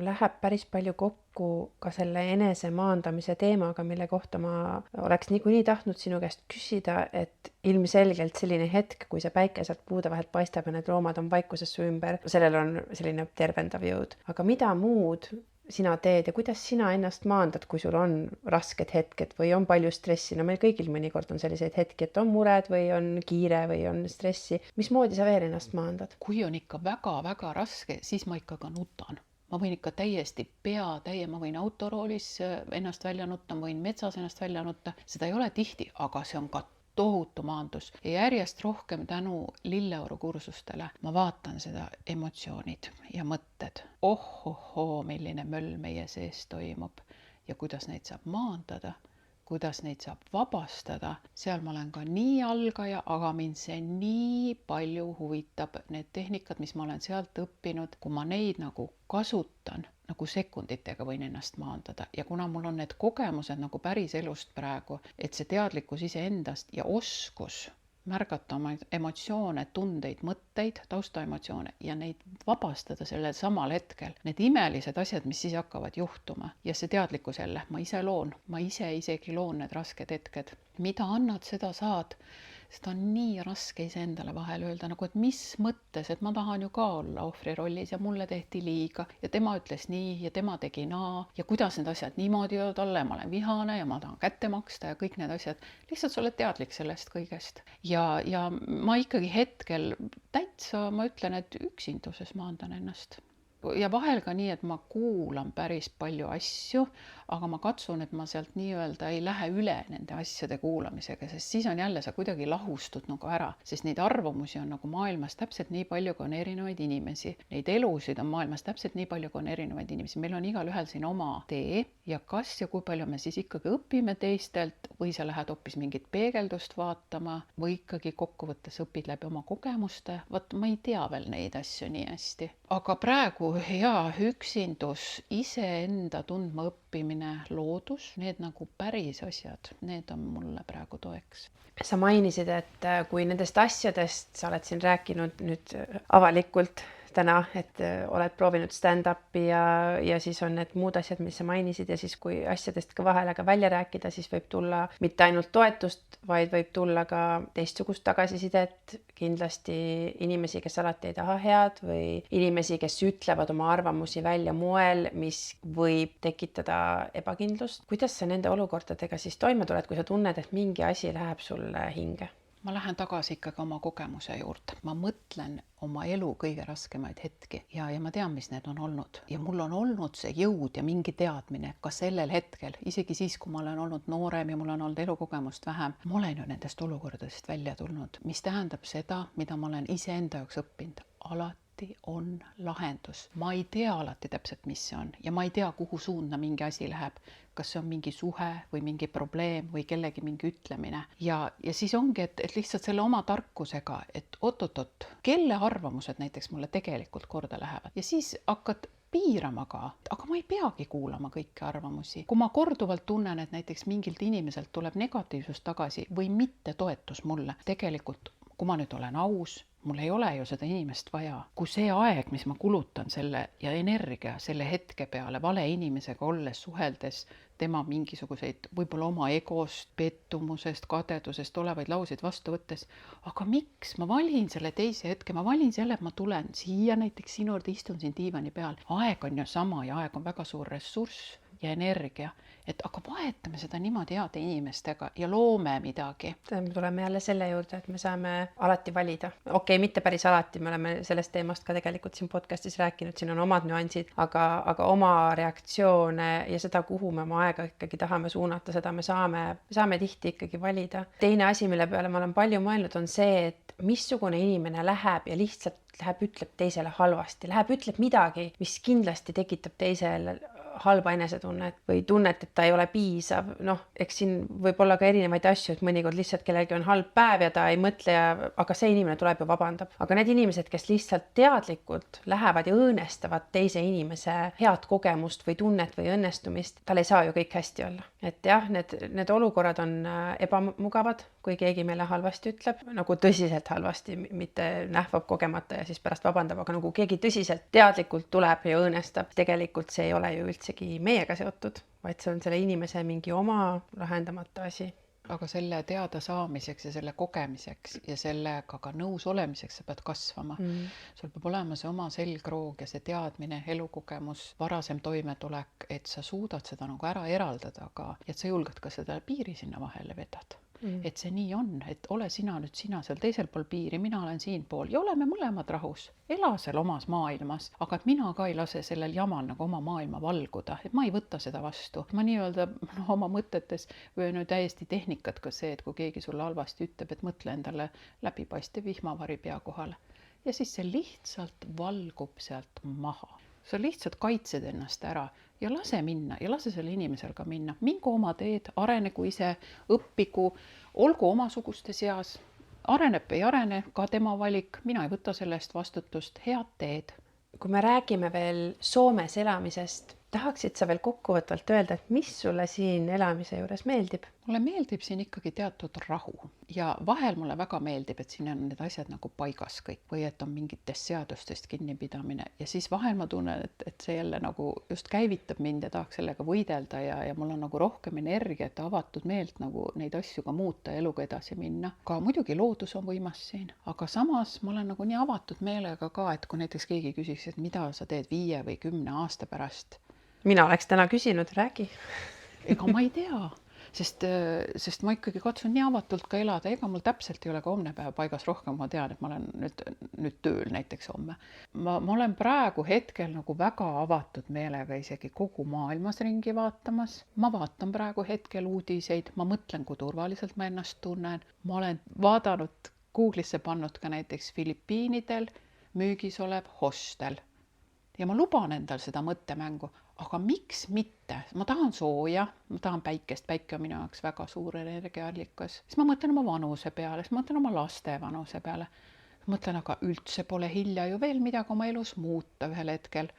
läheb päris palju kokku ka selle enese maandamise teemaga, mille kohta ma oleks niikuinii tahtnud sinu käest küsida, et ilmselgelt selline hetk, kui see päike sealt puude vahelt paistab ja need loomad on vaikuses su ümber, sellel on selline tervendav jõud. Aga mida muud sina teed ja kuidas sina ennast maandad, kui sul on rasked hetked või on palju stressi? No meil kõigil mõnikord on selliseid hetki, et on mured või on kiire või on stressi. Mismoodi sa veel ennast maandad? Kui on ikka väga-väga raske, siis ma ikka ka nutan. Ma võin ikka täiesti ma võin autoroolis ennast välja nutta, ma võin metsas ennast välja nutta. Seda ei ole tihti, aga see on ka tohutu maandus ja järjest rohkem tänu Lilleoru kursustele ma vaatan seda emotsioonid ja mõtted. Milline möll meie sees toimub ja kuidas neid saab maandada, kuidas neid saab vabastada. Seal ma olen ka nii algaja, aga mind see nii palju huvitab. Need tehnikad, mis ma olen sealt õppinud, kui ma neid nagu kasutan, nagu sekunditega võin ennast maandada ja kuna mul on need kogemused nagu päris elust praegu, et see teadlikkus iseendast ja oskus märgata oma emotsioone, tundeid, mõtteid, taustaemotsioone ja neid vabastada sellel samal hetkel. Need imelised asjad, mis siis hakkavad juhtuma ja see teadlikkus jälle, ma ise isegi loon need rasked hetked. Mida annad, seda saad. Seda on nii raske iseendale vahel öelda, nagu et mis mõttes, et ma tahan ju ka olla ohvri rollis ja mulle tehti liiga ja tema ütles nii ja tema tegi naa ja kuidas need asjad niimoodi jõud olla ja ma olen vihane ja ma tahan kätte maksta ja kõik need asjad. Lihtsalt sa oled teadlik sellest kõigest. Ja ma ikkagi hetkel täitsa, ma ütlen, et üksinduses maandan ennast. Ja vahel ka nii, et ma kuulan päris palju asju, aga ma katsun, et ma sealt nii-öelda ei lähe üle nende asjade kuulamisega, sest siis on jälle sa kuidagi lahustud nagu ära, sest neid arvamusi on nagu maailmas täpselt nii palju, kui on erinevaid inimesi. Neid elusid on maailmas täpselt nii palju, kui on erinevaid inimesi. Meil on igal ühel siin oma tee ja kas ja kui palju me siis ikkagi õpime teistelt või sa lähed hoopis mingit peegeldust vaatama või ikkagi kokkuvõttes õpid läbi oma kogemuste. Vaat ma ei tea veel neid asju nii hästi. Aga praegu üksindus, iseenda tundma õppimine, loodus, need nagu päris asjad, need on mulle praegu toeks. Sa mainisid, et kui nendest asjadest sa oled siin rääkinud nüüd avalikult täna, et oled proovinud stand-upi ja siis on need muud asjad, mis sa mainisid ja siis kui asjadest ka vahele ka välja rääkida, siis võib tulla mitte ainult toetust, vaid võib tulla ka teistsugust tagasisidet, kindlasti inimesi, kes alati ei taha head või inimesi, kes ütlevad oma arvamusi välja moel, mis võib tekitada ebakindlust. Kuidas sa nende olukordadega siis toime tuled, kui sa tunned, et mingi asi läheb sulle hinge? ma lähen tagasi ikkagi oma kogemuse juurde. Ma mõtlen oma elu kõige raskemaid hetki ja ma tean, mis need on olnud. Ja mul on olnud see jõud ja mingi teadmine ka sellel hetkel, isegi siis, kui ma olen olnud noorem ja mul on olnud elukogemust vähem, ma olen ju nendest olukordadest välja tulnud, mis tähendab seda, mida ma olen iseenda jaoks õppinud. Alati on lahendus. Ma ei tea alati täpselt, mis see on ja ma ei tea, kuhu suunda mingi asi läheb. Kas see on mingi suhe või mingi probleem või kellegi mingi ütlemine. Ja siis ongi, et lihtsalt selle oma tarkusega, et oot, kelle arvamused näiteks mulle tegelikult korda lähevad. Ja siis hakkad piirama ka, aga ma ei peagi kuulama kõiki arvamusi. Kui ma korduvalt tunnen, et näiteks mingilt inimeselt tuleb negatiivsus tagasi või mitte toetus mulle, tegelikult kui ma nüüd olen aus, mul ei ole ju seda inimest vaja. Kui see aeg, mis ma kulutan selle ja energia selle hetke peale vale inimesega olles, suheldes, tema mingisuguseid võib-olla oma egost, pettumusest, kadedusest olevaid lauseid vastu võttes, aga miks ma valin selle teise hetke, ma valin selle, et ma tulen siia näiteks sinu juurde, istun siin diivani peal. Aeg on ju sama ja aeg on väga suur ressurss ja energia, et aga vahetame seda niimoodi heade inimestega ja loome midagi. Me tuleme jälle selle juurde, et me saame alati valida. Okei, mitte päris alati, me oleme sellest teemast ka tegelikult siin podcastis rääkinud, siin on omad nüansid, aga oma reaktsioone ja seda, kuhu me oma aega ikkagi tahame suunata, seda me saame tihti ikkagi valida. Teine asi, mille peale ma olen palju mõelnud, on see, et missugune inimene läheb ja lihtsalt ütleb teisele halvasti, ütleb midagi, mis kindlasti tekitab teisele halba enesetunnet või tunnet, et ta ei ole piisav. Eks siin võib olla ka erinevaid asju, et mõnikord lihtsalt kellelgi on halb päev ja ta ei mõtle, aga see inimene tuleb ja vabandab. Aga need inimesed, kes lihtsalt teadlikult lähevad ja õõnestavad teise inimese head kogemust või tunnet või õnnestumist, tal ei saa ju kõik hästi olla. Et jah, need olukorrad on ebamugavad, kui keegi meile halvasti ütleb, nagu tõsiselt halvasti, mitte nähvab kogemata ja siis pärast vabandab, aga nagu keegi tõsiselt teadlikult tuleb ja õõnestab, tegelikult see ei ole ju üldsegi meiega seotud, vaid see on selle inimese mingi oma lahendamata asi. Aga selle teada saamiseks ja selle kogemiseks ja sellega ka nõus olemiseks sa pead kasvama. Sul peab olema see oma selgroog ja see teadmine, elukogemus, varasem toimetulek, et sa suudad seda nagu ära eraldada ka, et sa julged ka seda piiri sinna vahele vedada. Et see nii on, et ole sina seal teisel pool piiri, mina olen siin pool ja oleme mõlemad rahus. Ela seal omas maailmas, aga et mina ka ei lase sellel jamal nagu oma maailma valguda, et ma ei võta seda vastu. Ma nii-öelda oma mõtetes või on ju täiesti tehnikat ka see, et kui keegi sulle halvasti ütleb, et mõtle endale läbipaistev vihmavari pea kohale. Ja siis see lihtsalt valgub sealt maha. Sa lihtsalt kaitsed ennast ära ja lase minna ja lase selle inimesel ka minna. Mingu oma teed, arenegu ise, õppigu, olgu omasuguste seas, areneb ei arene, ka tema valik, mina ei võta sellest vastutust, head teed. Kui me räägime veel Soomes elamisest, tahaksid sa veel kokkuvõtvalt öelda, et mis sulle siin elamise juures meeldib? Mulle meeldib siin ikkagi teatud rahu ja vahel mulle väga meeldib, et siin on need asjad nagu paigas kõik või et on mingitest seadustest kinnipidamine ja siis vahel ma tunnen, et see jälle nagu just käivitab mind ja tahaks sellega võidelda ja mul on nagu rohkem energiat, avatud meelt nagu neid asju ka muuta ja eluga edasi minna. Ka muidugi loodus on võimas siin, aga samas ma olen nagu nii avatud meelega ka, et kui näiteks keegi küsiks, et mida sa teed 5 või 10 aasta pärast. Mina oleks täna küsinud, räägi. Ega ma ei tea. Sest ma ikkagi katsun nii avatult ka elada, ega mul täpselt ei ole ka homne päev paigas rohkem, ma tean, et ma olen nüüd tööl näiteks homme. Ma olen praegu hetkel nagu väga avatud meelega isegi kogu maailmas ringi vaatamas. Ma vaatan praegu hetkel uudiseid, ma mõtlen, kui turvaliselt ma ennast tunnen. Ma olen vaadanud, Google'isse pannud ka näiteks Filipiinidel müügis olev hostel. Ja ma luban endal seda mõttemängu, aga miks mitte? Ma tahan sooja, ma tahan päikest, päike on minu jaoks väga suur energiaallikas. Siis ma mõtlen oma vanuse peale, siis ma mõtlen oma laste vanuse peale. Mõtlen, aga üldse pole hilja ju veel midagi oma elus muuta ühel hetkel.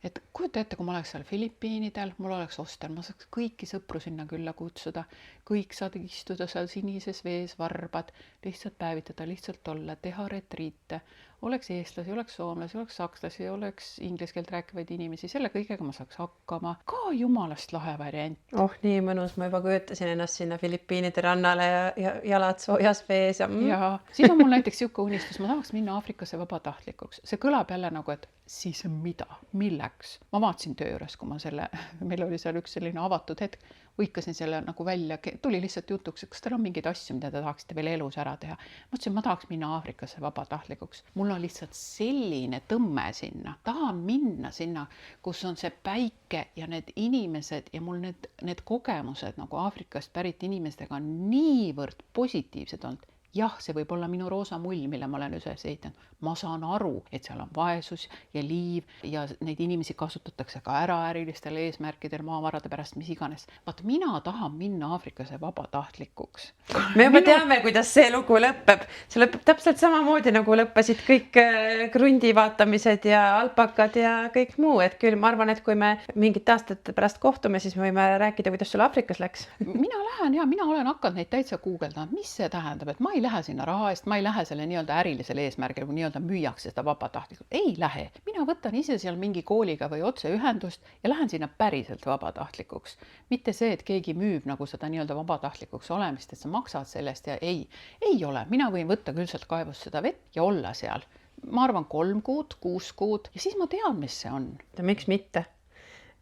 Et kujuta ette, kui ma oleks seal Filipiinidel, mul oleks hostel, ma saaks kõiki sõpru sinna külla kutsuda, kõik saad istuda seal sinises vees, varbad, lihtsalt päevitada, lihtsalt olla, teha retriite, oleks eestlasi, oleks soomlasi, oleks sakslasi, oleks inglise keelt rääkivaid inimesi, selle kõigega ma saaks hakkama, ka jumalast lahe variant. Nii mõnus, ma juba kujutasin ennast sinna Filipiinide rannale ja jalad soojas vees. Ja siis on mul näiteks siuke unistus, ma tahaks minna Aafrikasse vabatahtlikuks. See kõlab jälle nagu, et siis mida, milleks? Ma vaatasin töö juures, kui ma meil oli seal üks selline avatud hetk, võikasin selle nagu välja, tuli lihtsalt jutuks, et kas teil on mingeid asju, mida te tahaksite veel elus ära teha. Ma ütlesin, ma tahaks minna Aafrikasse vabatahtlikuks. Mul on lihtsalt selline tõmme sinna. Tahan minna sinna, kus on see päike ja need inimesed ja mul need kogemused nagu Aafrikast pärit inimestega on niivõrd positiivsed olnud. Jah, see võib olla minu roosa mull, mille ma olen üles ehitanud. Ma saan aru, et seal on vaesus ja liiv ja neid inimesi kasutatakse ka ära ärilistel eesmärkidel, maavarade pärast, mis iganes. Vaat mina tahan minna Aafrikasse vabatahtlikuks. Me juba teame, kuidas see lugu lõpeb. See lõpeb täpselt samamoodi, nagu lõppesid kõik krundi vaatamised ja alpakad ja kõik muu. Et küll ma arvan, et kui me mingit aastat pärast kohtume, siis me võime rääkida, kuidas sul Aafrikas läks. Mina lähen ja mina olen hakanud neid täitsa guugeldama, mis see tähendab, et ma ei lähe sinna raha eest, ma ei lähe selle nii-öelda ärilisele eesmärgile, kui nii-öelda müüakse seda vabatahtlikult. Ei lähe. Mina võtan ise seal mingi kooliga või otse ühendust ja lähen sinna päriselt vabatahtlikuks. Mitte see, et keegi müüb nagu seda nii-öelda vabatahtlikuks olemist, et sa maksad sellest ja ei ole. Mina võin võtta küll sealt kaevust seda vett ja olla seal. Ma arvan 3 kuud, 6 kuud ja siis ma tean, mis see on. Miks mitte?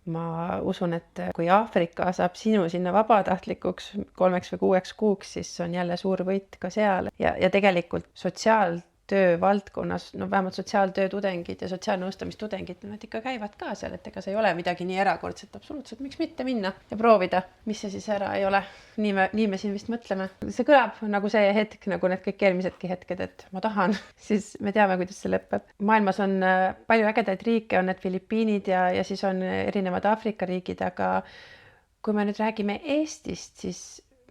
Ma usun, et kui Aafrika saab sinu sinna vabatahtlikuks 3 või 6 kuuks, siis on jälle suur võit ka seal. Ja tegelikult sotsiaaltöö valdkonnas, no vähemalt sotsiaaltöö tudengid ja sotsiaalnõustamistudengid, nad ikka käivad ka seal, et ega see ei ole midagi nii erakordset, absoluutselt, miks mitte minna ja proovida, mis see siis ära ei ole. Nii me siin vist mõtleme. See kõlab nagu see hetk, nagu need kõik eelmisedki hetked, et ma tahan, siis me teame, kuidas see lõpeb. Maailmas on palju ägedaid riike, on need Filipiinid ja siis on erinevad Aafrika riigid, aga kui me nüüd räägime Eestist, siis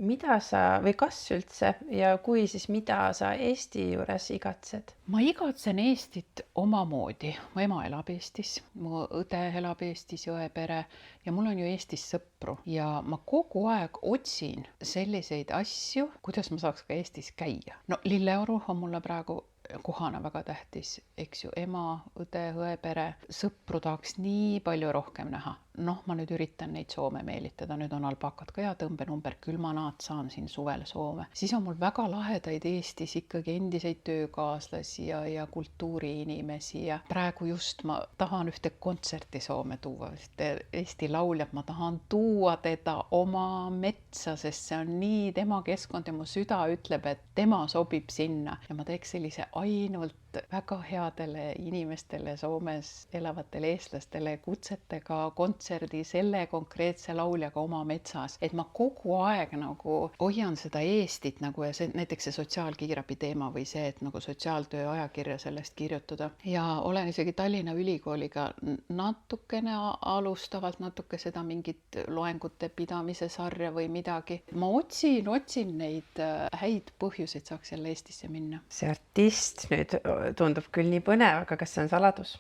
mida sa või kas üldse ja kui siis mida sa Eesti juures igatsed? Ma igatsen Eestit omamoodi. Mu ema elab Eestis, mu õde elab Eestis, õepere ja mul on ju Eestis sõpru ja ma kogu aeg otsin selliseid asju, kuidas ma saaks ka Eestis käia. No Lilleoru on mulle praegu kohana väga tähtis, eks ju, ema, õde, õepere, sõpru tahaks nii palju rohkem näha. Noh, ma nüüd üritan neid Soome meelitada, nüüd on alpakad ka ja tõmbenumber, küll ma naad saan siin suvel Soome. Siis on mul väga lahedaid Eestis ikkagi endiseid töökaaslasi ja kultuuriinimesi ja praegu just ma tahan ühte kontserti Soome tuua, Eesti lauljat, ma tahan tuua teda oma metsa, sest see on nii tema keskkond ja mu süda ütleb, et tema sobib sinna ja ma teeks sellise ainult väga headele inimestele Soomes elavatele eestlastele kutsetega kontserdi selle konkreetse lauljaga oma metsas, et ma kogu aeg nagu hoian seda Eestit nagu ja see, näiteks see sotsiaalkiirabi teema või see, et nagu sotsiaaltöö ajakirja sellest kirjutada ja olen isegi Tallinna Ülikooliga natukene alustavalt natuke seda mingit loengute pidamise sarja või midagi. Ma otsin neid häid põhjuseid saaks jälle Eestisse minna. See artist nüüd tundub küll nii põnev, aga kas see on saladus?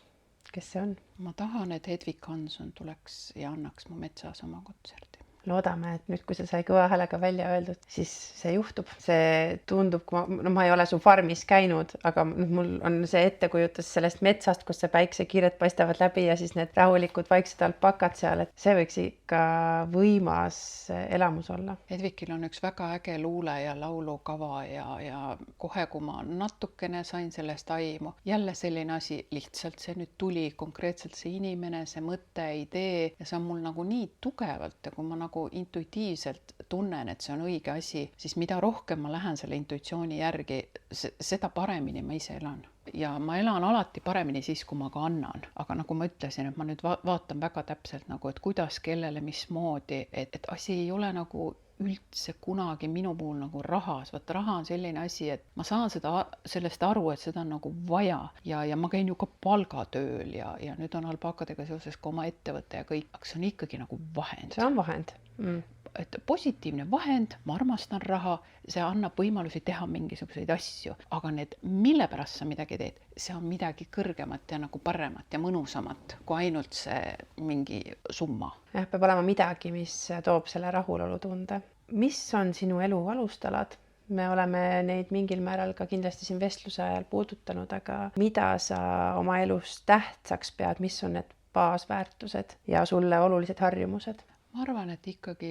Kes see on? Ma tahan, et Hedvig Hansson tuleks ja annaks mu metsas oma kontserdi. Loodame, et nüüd, kui see sai kõva häälega välja öeldud, siis see juhtub. See tundub, ma ei ole su farmis käinud, aga mul on see ettekujutus sellest metsast, kus see päiksekiired paistavad läbi ja siis need rahulikud vaiksed alpakad seal, et see võiks ikka võimas elamus olla. Hedvigil on üks väga äge luule ja laulukava ja kohe, kui ma natukene sain sellest aimu, jälle selline asi, lihtsalt see nüüd tuli konkreetselt see inimene, see mõte, idee ja see on mul nagu nii tugevalt ja kui ma nagu intuitiivselt tunnen, et see on õige asi, siis mida rohkem ma lähen selle intuitsiooni järgi, seda paremini ma ise elan. Ja ma elan alati paremini siis, kui ma ka annan. Aga nagu ma ütlesin, et ma nüüd vaatan väga täpselt nagu, et kuidas, kellele, mismoodi, et asi ei ole nagu üldse kunagi minu puhul nagu rahas. Vaata, raha on selline asi, et ma saan sellest aru, et seda on nagu vaja ja ma käin ju ka palgatööl ja nüüd on alpakadega seoses ka oma ettevõte ja kõik, aga see on ikkagi nagu vahend. See on vahend. Et positiivne vahend, ma armastan raha, see annab võimalusi teha mingisuguseid asju, aga mille pärast sa midagi teed, see on midagi kõrgemat ja nagu paremat ja mõnusamat kui ainult see mingi summa. Jah, peab olema midagi, mis toob selle rahulolu tunde. Mis on sinu elu alustalad? Me oleme neid mingil määral ka kindlasti siin vestluse ajal puudutanud, aga mida sa oma elus tähtsaks pead, mis on need baasväärtused ja sulle olulised harjumused? Ma arvan, et ikkagi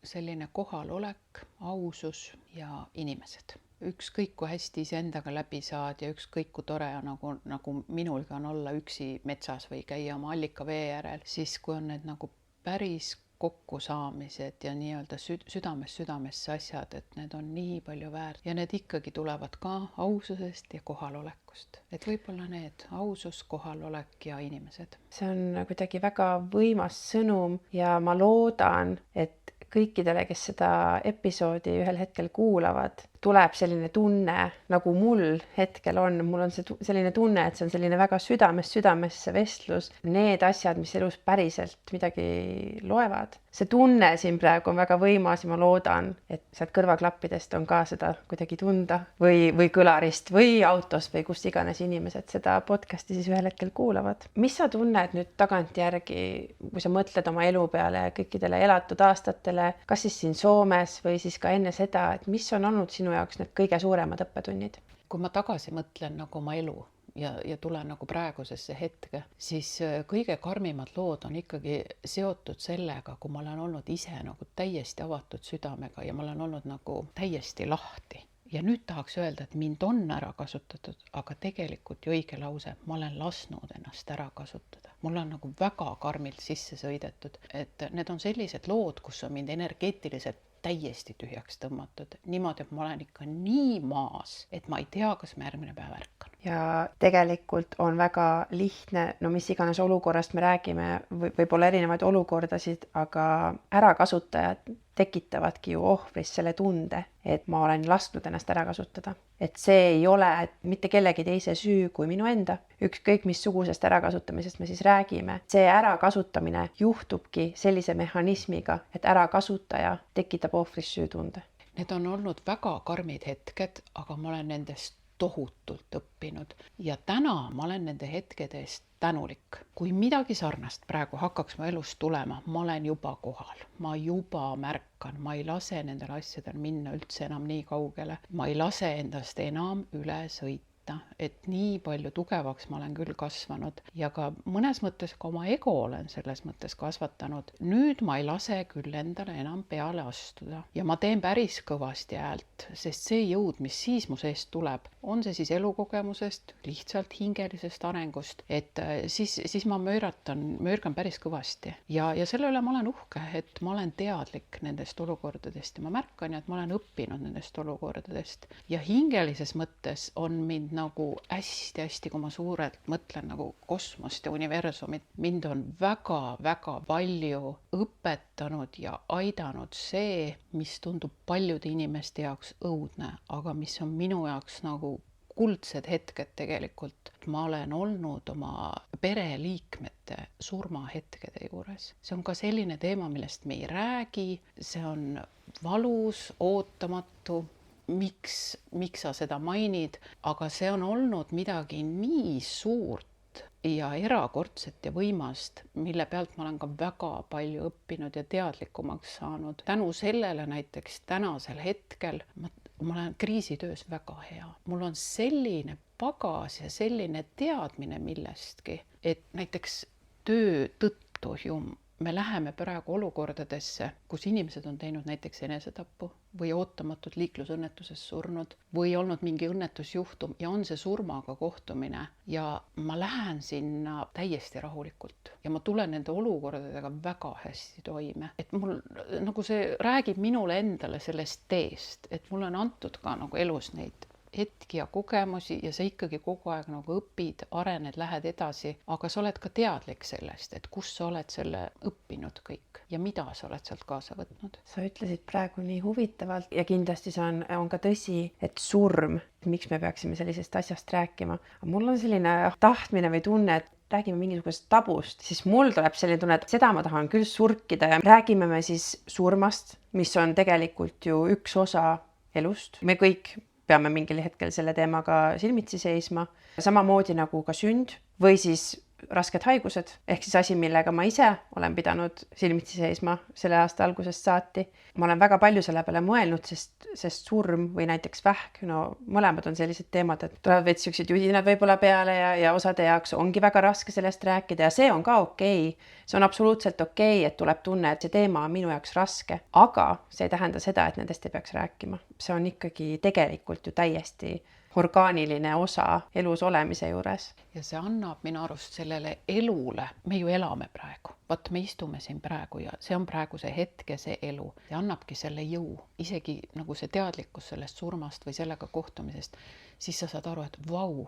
selline kohalolek, ausus ja inimesed. ükskõik kui hästi iseendaga läbi saad ja ükskõik kui tore on nagu minulgi on olla üksi metsas või käia oma allikavee järel, siis kui on need nagu päris kokkusaamised ja nii-öelda südamesse asjad, et need on nii palju väärt ja need ikkagi tulevad ka aususest ja kohalolekust. Et võib-olla need ausus, kohalolek ja inimesed. See on kuidagi väga võimas sõnum ja ma loodan, et kõikidele, kes seda episoodi ühel hetkel kuulavad, tuleb selline tunne, nagu mul hetkel on. Mul on selline tunne, et see on selline väga südamesse vestlus. Need asjad, mis elus päriselt midagi loevad. See tunne siin praegu on väga võimas ja ma loodan, et sealt kõrvaklappidest on ka seda kuidagi tunda või kõlarist või autos või kus iganes inimesed seda podcasti siis ühel hetkel kuulavad. Mis sa tunned nüüd tagantjärgi, kui sa mõtled oma elu peale kõikidele elatud aastatele, kas siis siin Soomes või siis ka enne seda, et mis on olnud sinu jaoks need kõige suuremad õppetunnid? Kui ma tagasi mõtlen nagu oma elu ja tulen nagu praegusesse hetke, siis kõige karmimad lood on ikkagi seotud sellega, kui ma olen olnud ise nagu täiesti avatud südamega ja ma olen olnud nagu täiesti lahti. Ja nüüd tahaks öelda, et mind on ära kasutatud, aga tegelikult ju õige lause, ma olen lasknud ennast ära kasutada. Mul on nagu väga karmilt sisse sõidetud, et need on sellised lood, kus on mind energeetiliselt täiesti tühjaks tõmmatud. Niimoodi, et ma olen ikka nii maas, et ma ei tea, kas ma järgmine päev ärkan. Ja tegelikult on väga lihtne, no mis iganes olukorrast me räägime, võib-olla erinevaid olukordasid, aga ärakasutajad tekitavadki ju ohvris selle tunde, et ma olen lasknud ennast ära kasutada. Et see ei ole mitte kellegi teise süü kui minu enda. Ükskõik missugusest ärakasutamisest me siis räägime. See ärakasutamine juhtubki sellise mehhanismiga, et ärakasutaja tekitab ohvris süütunde. Need on olnud väga karmid hetked, aga ma olen nendest tohutult õppinud ja täna ma olen nende hetkede eest tänulik. Kui midagi sarnast praegu hakkaks mu elus tulema, ma olen juba kohal, ma juba märkan, ma ei lase nendel asjadel minna üldse enam nii kaugele, ma ei lase endast enam üle sõita. Et nii palju tugevaks ma olen küll kasvanud ja ka mõnes mõttes ka oma ego olen selles mõttes kasvatanud. Nüüd ma ei lase küll endale enam peale astuda ja ma teen päris kõvasti häält, sest see jõud, mis siis mu seest tuleb, on see siis elukogemusest, lihtsalt hingelisest arengust, et siis ma möörgan päris kõvasti ja selle üle ma olen uhke, et ma olen teadlik nendest olukordadest ja ma märkan, et ma olen õppinud nendest olukordadest ja hingelises mõttes on mind nagu hästi, kui ma suurelt mõtlen nagu kosmost ja universumit, mind on väga palju õpetanud ja aidanud see, mis tundub paljude inimeste jaoks õudne, aga mis on minu jaoks nagu kuldsed hetked tegelikult. Ma olen olnud oma pereliikmete surmahetkede juures. See on ka selline teema, millest me ei räägi, see on valus, ootamatu. Miks sa seda mainid, aga see on olnud midagi nii suurt ja erakordset ja võimast, mille pealt ma olen ka väga palju õppinud ja teadlikumaks saanud. Tänu sellele näiteks tänasel hetkel ma olen kriisitöös väga hea. Mul on selline pagas ja selline teadmine millestki, et näiteks töö tõttu ju me läheme praegu olukordadesse, kus inimesed on teinud näiteks enesetappu või ootamatult liiklusõnnetuses surnud või olnud mingi õnnetusjuhtum ja on see surmaga kohtumine ja ma lähen sinna täiesti rahulikult ja ma tulen nende olukordadega väga hästi toime. Et mul nagu see räägib minule endale sellest teest, et mulle on antud ka nagu elus neid hetki ja kogemusi ja sa ikkagi kogu aeg nagu õpid, arened, lähed edasi, aga sa oled ka teadlik sellest, et kus sa oled selle õppinud kõik ja mida sa oled sealt kaasa võtnud. Sa ütlesid praegu nii huvitavalt ja kindlasti see on ka tõsi, et surm, miks me peaksime sellisest asjast rääkima. Mul on selline tahtmine või tunne, et räägime mingisugusest tabust, siis mul tuleb selline tunne, et seda ma tahan küll surkida ja räägime me siis surmast, mis on tegelikult ju üks osa elust. Me kõik peame mingil hetkel selle teemaga silmitsi seisma. Samamoodi nagu ka sünd või siis rasked haigused, ehk siis asi, millega ma ise olen pidanud silmitsi seisma selle aasta algusest saati. Ma olen väga palju selle peale mõelnud, sest surm või näiteks vähk, no mõlemad on sellised teemad, et tulevad veits siuksed judinad võib-olla peale ja osade jaoks ongi väga raske sellest rääkida ja see on ka okei. See on absoluutselt okei, et tuleb tunne, et see teema on minu jaoks raske, aga see ei tähenda seda, et nendest ei peaks rääkima. See on ikkagi tegelikult ju täiesti orgaaniline osa elus olemise juures. Ja see annab minu arust sellele elule, me ju elame praegu, vaat me istume siin praegu ja see on praegu see hetk ja see elu. See annabki selle jõu, isegi nagu see teadlikkus sellest surmast või sellega kohtumisest, siis sa saad aru, et vau,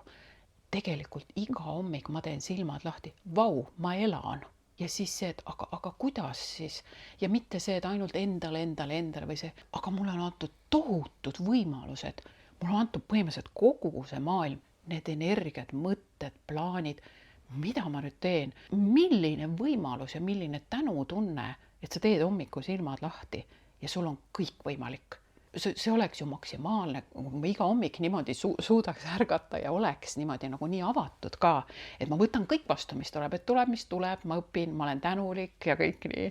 tegelikult iga hommik ma teen silmad lahti, vau, ma elan. Ja siis see, et aga kuidas siis? Ja mitte see, et ainult endale või see, aga mulle on antud tohutud võimalused. Mulle on antud põhimõtteliselt kogu see maailm, need energiat, mõtted, plaanid, mida ma nüüd teen, milline võimalus ja milline tänutunne, et sa teed hommikul silmad lahti ja sul on kõik võimalik. See oleks ju maksimaalne, kui ma iga hommik niimoodi suudaks ärgata ja oleks niimoodi nagu nii avatud ka, et ma võtan kõik vastu, mis tuleb, mis tuleb, ma õpin, ma olen tänulik ja kõik nii.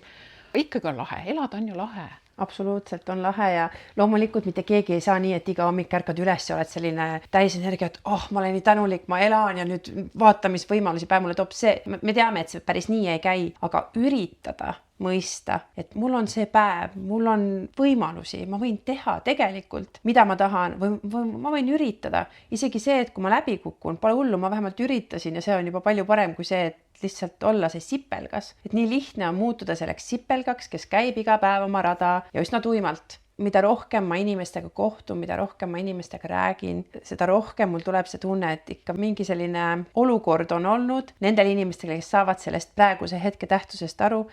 Ikkagi on lahe, elada on ju lahe. Absoluutselt on lahe ja loomulikult mitte keegi ei saa nii, et iga hommik ärkad üles ja oled selline täis energia, et ma olen nii tänulik, ma elan ja nüüd vaata, mis võimalusi päev mulle toob. Me teame, et see päris nii ei käi, aga üritada mõista, et mul on see päev, mul on võimalusi, ma võin teha tegelikult, mida ma tahan või ma võin üritada. Isegi see, et kui ma läbi kukun, pole hullu, ma vähemalt üritasin ja see on juba palju parem kui see, et lihtsalt olla see sipelgas. Et nii lihtne on muutuda selleks sipelgaks, kes käib iga päev oma rada ja üsna tuimalt. Mida rohkem ma inimestega kohtun, mida rohkem ma inimestega räägin, seda rohkem mul tuleb see tunne, et ikka mingi selline olukord on olnud nendel inimestele, kes saavad sellest praeguse hetke tähtsusest aru,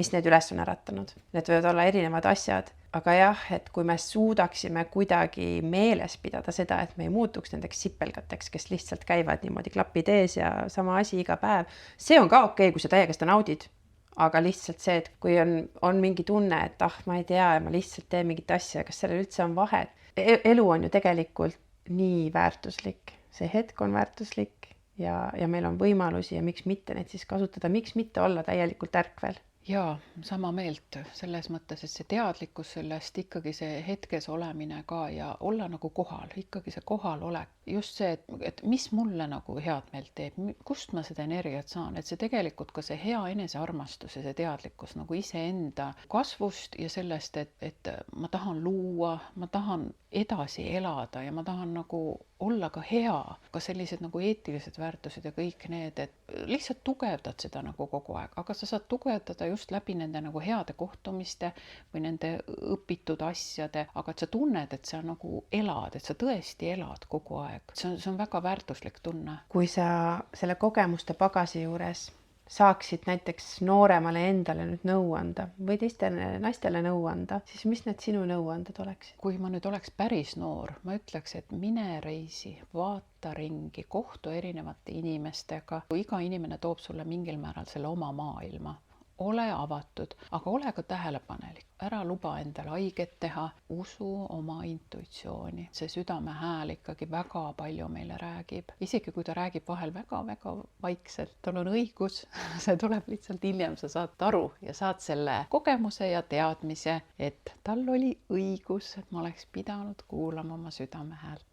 mis need üles on äratanud. Need võivad olla erinevad asjad, aga jah, et kui me suudaksime kuidagi meeles pidada seda, et me ei muutuks nendeks sipelgateks, kes lihtsalt käivad niimoodi klapid ees ja sama asi iga päev. See on ka okei, kui sa täiega seda naudid. Aga lihtsalt see, et kui on mingi tunne, et ma ei tea, ma lihtsalt teen mingit asja, kas sellel üldse on vahet. Elu on ju tegelikult nii väärtuslik. See hetk on väärtuslik ja meil on võimalusi ja miks mitte neid siis kasutada, miks mitte olla täielikult ärkvel. Jaa, sama meelt selles mõttes, et see teadlikkus sellest ikkagi see hetkes olemine ka ja olla nagu kohal, ikkagi see kohal olek. Just see, et mis mulle nagu head meelt teeb, kust ma seda energiat saan, et see tegelikult ka see hea enesearmastus ja see teadlikkus nagu iseenda kasvust ja sellest, et ma tahan luua, ma tahan edasi elada ja ma tahan nagu olla ka hea, ka sellised nagu eetilised väärtused ja kõik need, et lihtsalt tugevdad seda nagu kogu aeg, aga sa saad tugevdada just läbi nende nagu heade kohtumiste või nende õpitud asjade, aga et sa tunned, et sa nagu elad, et sa tõesti elad kogu aeg. See on väga väärtuslik tunne. Kui sa selle kogemuste pagasi juures saaksid näiteks nooremale endale nüüd nõu anda või teistele naistele nõu anda, siis mis need sinu nõuanded oleksid? Kui ma nüüd oleks päris noor, ma ütleks, et mine reisi, vaata ringi, kohtu erinevate inimestega. Iga inimene toob sulle mingil määral selle oma maailma. Ole avatud, aga ole ka tähelepanelik. Ära luba endale haiget teha, usu oma intuitsiooni. See südame hääl ikkagi väga palju meile räägib. Isegi kui ta räägib vahel väga-väga vaikselt, tal on õigus, see tuleb lihtsalt hiljem, sa saad aru ja saad selle kogemuse ja teadmise, et tal oli õigus, et ma oleks pidanud kuulama oma südame häält.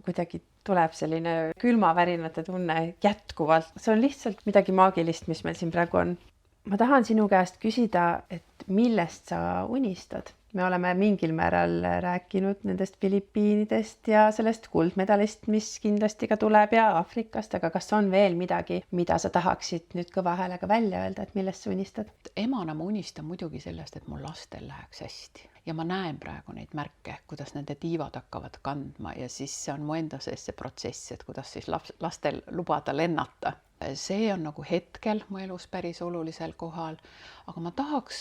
Kuidagi tuleb selline külmavärinate tunne jätkuvalt. See on lihtsalt midagi maagilist, mis meil siin praegu on. Ma tahan sinu käest küsida, et millest sa unistad? Me oleme mingil määral rääkinud nendest Filipiinidest ja sellest kuldmedalist, mis kindlasti ka tuleb ja Aafrikast, aga kas on veel midagi, mida sa tahaksid nüüd kõva häälega välja öelda, et millest sa unistad? Emana ma unistan muidugi sellest, et mul lastel läheks hästi. Ja ma näen praegu neid märke, kuidas nende tiivad hakkavad kandma ja siis see on mu enda sees see protsess, et kuidas siis lastel lubada lennata. See on nagu hetkel mu elus päris olulisel kohal, aga ma tahaks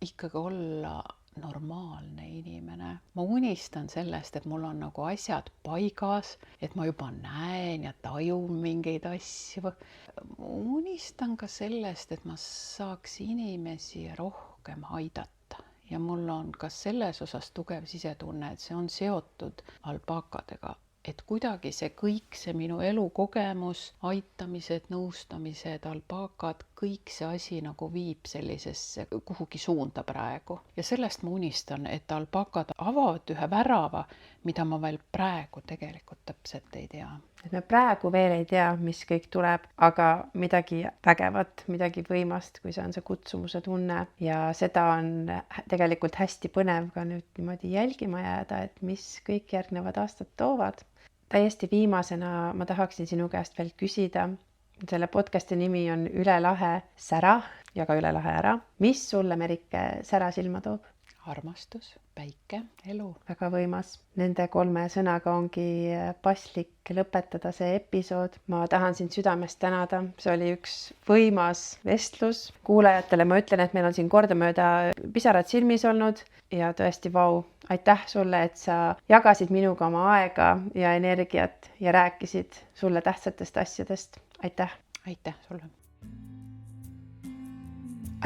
ikkagi olla normaalne inimene. Ma unistan sellest, et mul on nagu asjad paigas, et ma juba näen ja tajun mingeid asju. Ma unistan ka sellest, et ma saaks inimesi rohkem aidata. Ja mul on ka selles osas tugev sisetunne, et see on seotud alpaakadega. et kuidagi see kõik, see minu elukogemus, aitamised, nõustamised, alpaakad, kõik see asi nagu viib sellisesse kuhugi suunda praegu. Ja sellest ma unistan, et alpaakad avavad ühe värava, mida ma veel praegu tegelikult täpselt ei tea. Et me praegu veel ei tea, mis kõik tuleb, aga midagi vägevat, midagi võimast, kui see on see kutsumuse tunne. Ja seda on tegelikult hästi põnev ka nüüd niimoodi jälgima jääda, et mis kõik järgnevad aastad toovad. Täiesti viimasena ma tahaksin sinu käest veel küsida. Selle podcasti nimi on Üle lahe sära ja ka Üle lahe ära. Mis sulle, Merike, sära silma toob? Armastus, päike, elu. Väga võimas. Nende 3 sõnaga ongi paslik lõpetada see episood. Ma tahan sind südamest tänada. See oli üks võimas vestlus. Kuulajatele ma ütlen, et meil on siin kordamööda pisarad silmis olnud ja tõesti vau. Aitäh sulle, et sa jagasid minuga oma aega ja energiat ja rääkisid sulle tähtsatest asjadest. Aitäh! Aitäh sulle!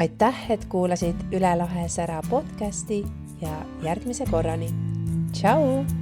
Aitäh, et kuulasid Üle lahe sära podcasti ja järgmise korrani. Tšau!